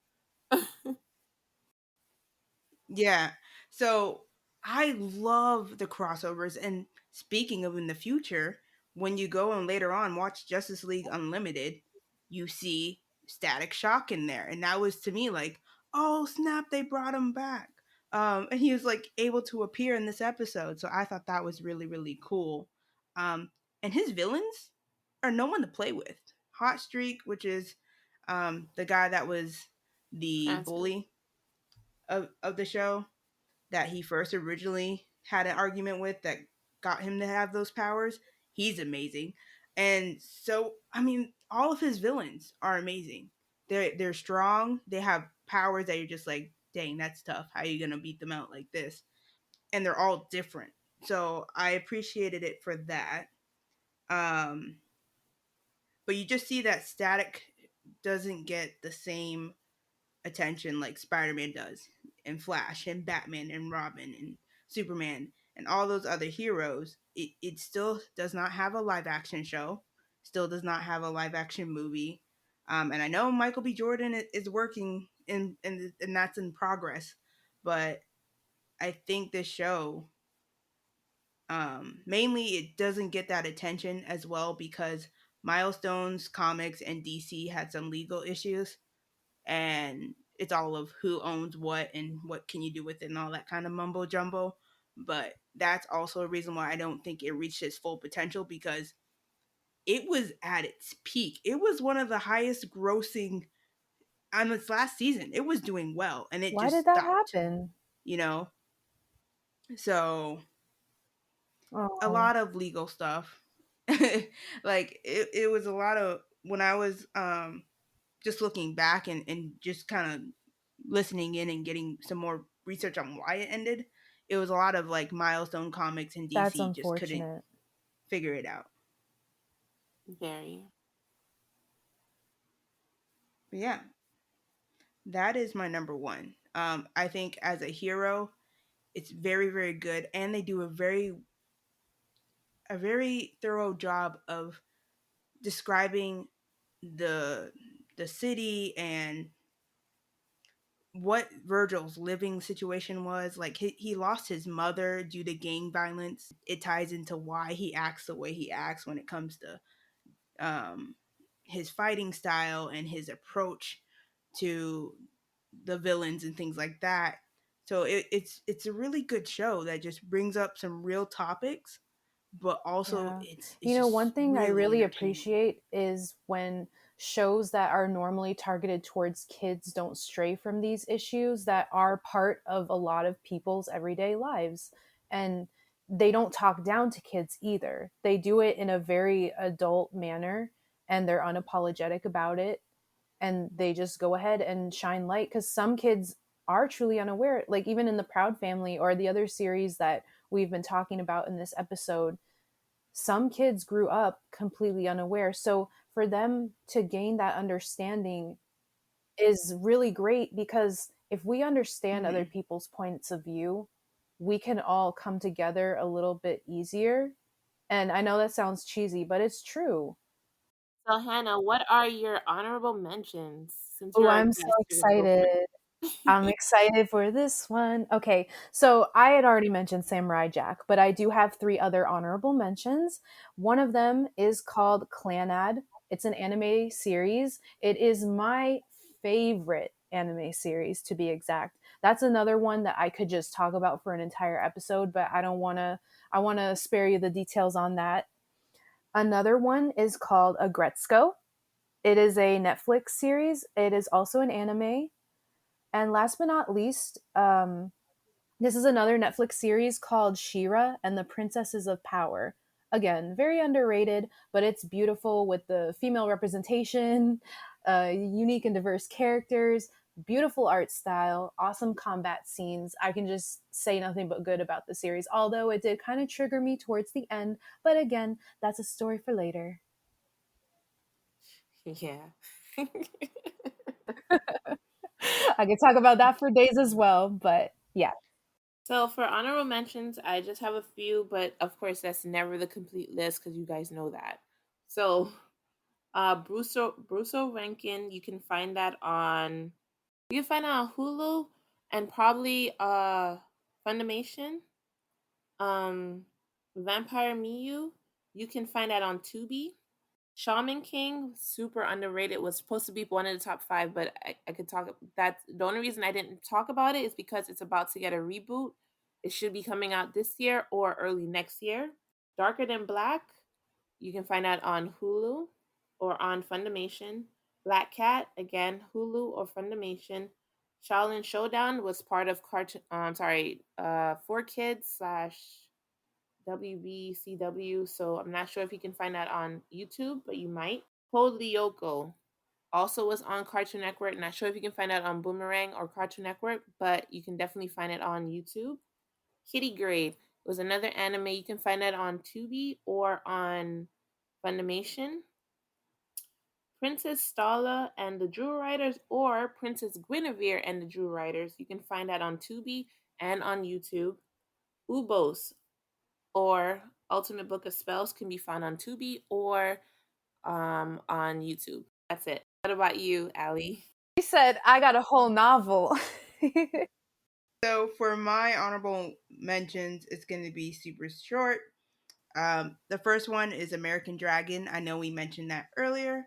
yeah. So I love the crossovers. And speaking of in the future, when you go and later on watch Justice League Unlimited, you see Static Shock in there. And that was to me like, oh snap, they brought him back. And he was like able to appear in this episode. So I thought that was really, really cool. Um, and his villains are no one to play with. Hot Streak, which is the guy that was the Transfer. bully of the show, that he first originally had an argument with that got him to have those powers. He's amazing. And so, I mean, all of his villains are amazing. They're strong. They have powers that you're just like, dang, that's tough. How are you gonna beat them out like this? And they're all different. So I appreciated it for that. Um, but you just see that Static doesn't get the same attention like Spider-Man does, and Flash, and Batman, and Robin, and Superman, and all those other heroes. It still does not have a live action show, still does not have a live action movie. And I know Michael B. Jordan is working and that's in progress, but I think this show, mainly it doesn't get that attention as well because Milestones Comics and DC had some legal issues, and it's all of who owns what and what can you do with it and all that kind of mumbo jumbo. But that's also a reason why I don't think it reached its full potential, because it was at its peak. It was one of the highest grossing on its last season. It was doing well and it Why just did that stopped, happen? you know? So a Oh, lot of legal stuff. Like it was a lot of when I was just looking back and just kind of listening in and getting some more research on why it ended, it was a lot of like Milestone Comics and that's DC just couldn't unfortunate. figure it out. Very. But yeah, that is my number one. I think as a hero, it's very, very good, and they do a very thorough job of describing the the city and what Virgil's living situation was. Like he lost his mother due to gang violence. It ties into why he acts the way he acts when it comes to um, his fighting style and his approach to the villains and things like that. So it's a really good show that just brings up some real topics, but also Yeah. it's You know, one just thing I really really entertaining. appreciate is when shows that are normally targeted towards kids don't stray from these issues that are part of a lot of people's everyday lives. And they don't talk down to kids either. They do it in a very adult manner and they're unapologetic about it. And they just go ahead and shine light because some kids are truly unaware. Like, even in the Proud Family or the other series that we've been talking about in this episode, some kids grew up completely unaware. So for them to gain that understanding is really great because if we understand other Mm-hmm. people's points of view, we can all come together a little bit easier. And I know that sounds cheesy, but it's true. So Hannah, what are your honorable mentions since Oh, you're our I'm so guest? You're gonna go excited. first. I'm excited for this one. Okay, so I had already mentioned Samurai Jack, but I do have three other honorable mentions. One of them is called Clanad. It's an anime series. It is my favorite anime series, to be exact. That's another one that I could just talk about for an entire episode, but I don't want to. I want to spare you the details on that. Another one is called Agretzko. It is a Netflix series. It is also an anime. And last but not least, this is another Netflix series called Shira and the Princesses of Power. Again, very underrated, but it's beautiful with the female representation, unique and diverse characters, beautiful art style, awesome combat scenes. I can just say nothing but good about the series, although it did kind of trigger me towards the end. But again, that's a story for later. Yeah. I could talk about that for days as well, but yeah. So for honorable mentions, I just have a few, but of course that's never the complete list because you guys know that. So Bruso Rankin, you can find that on Hulu and probably Funimation. Um Vampire Miyu, you can find that on Tubi. Shaman King, super underrated, was supposed to be one of the top five, but I could talk. That's the only reason I didn't talk about it is because it's about to get a reboot. It should be coming out this year or early next year. Darker Than Black, you can find that on Hulu or on Funimation. Black Cat, again, Hulu or Funimation. Shaolin Showdown was part of cartoon. Sorry, 4Kids slash WBCW. So I'm not sure if you can find that on YouTube, but you might. Code Lyoko also was on Cartoon Network. Not sure if you can find that on Boomerang or Cartoon Network, but you can definitely find it on YouTube. Kitty Grade was another anime. You can find that on Tubi or on Funimation. Princess Stala and the Drew Riders or Princess Guinevere and the Drew Riders. You can find that on Tubi and on YouTube. Ubos or Ultimate Book of Spells can be found on Tubi or on YouTube. That's it. What about you, Allie? She said, I got a whole novel. So for my honorable mentions, it's going to be super short. The first one is American Dragon. I know we mentioned that earlier.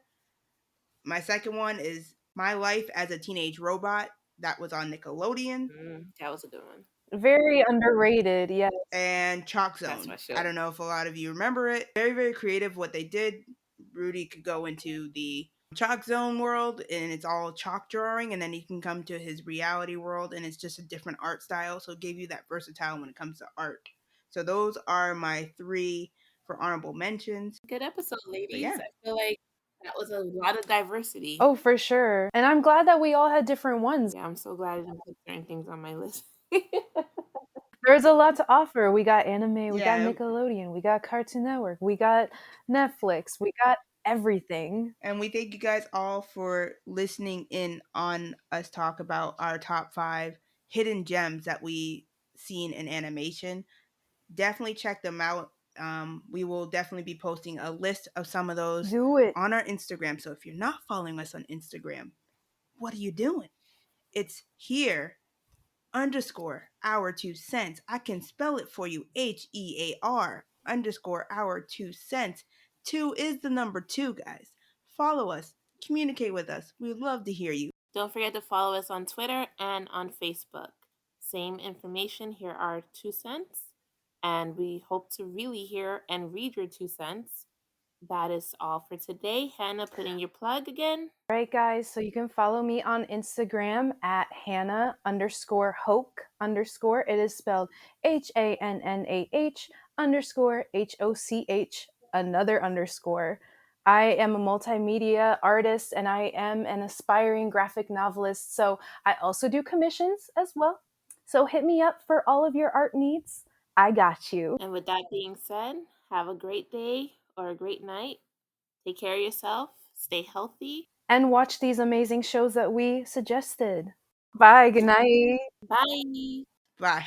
My second one is My Life as a Teenage Robot. That was on Nickelodeon. That was a good one. Very underrated, yes. And Chalk That's Zone. my show. I don't know if a lot of you remember it. Very, very creative what they did. Rudy could go into the Chalk Zone world and it's all chalk drawing, and then he can come to his reality world and it's just a different art style. So it gave you that versatile when it comes to art. So those are my three for honorable mentions. Good episode, But ladies. yeah. I feel like that was a lot of diversity. Oh, for sure. And I'm glad that we all had different ones. Yeah, I'm so glad I didn't put certain things on my list. There's a lot to offer. We got anime, we got Yeah. Nickelodeon, we got Cartoon Network, we got Netflix, we got everything. And we thank you guys all for listening in on us talk about our top 5 hidden gems that we seen in animation. Definitely check them out. We will definitely be posting a list of some of those Do it. on our Instagram. So if you're not following us on Instagram, what are you doing? It's here underscore our 2 cents. I can spell it for you. HEAR underscore our 2 cents. 2 is the number 2, guys. Follow us. Communicate with us. We'd love to hear you. Don't forget to follow us on Twitter and on Facebook. Same information. Here are 2 cents. And we hope to really hear and read your 2 cents. That is all for today. Hannah, put in your plug again. All right, guys. So you can follow me on Instagram at Hannah underscore Hoke underscore. It is spelled HANNAH underscore HOCH, another underscore. I am a multimedia artist and I am an aspiring graphic novelist. So I also do commissions as well. So hit me up for all of your art needs. I got you. And with that being said, have a great day or a great night. Take care of yourself. Stay healthy. And watch these amazing shows that we suggested. Bye. Good night. Bye. Bye.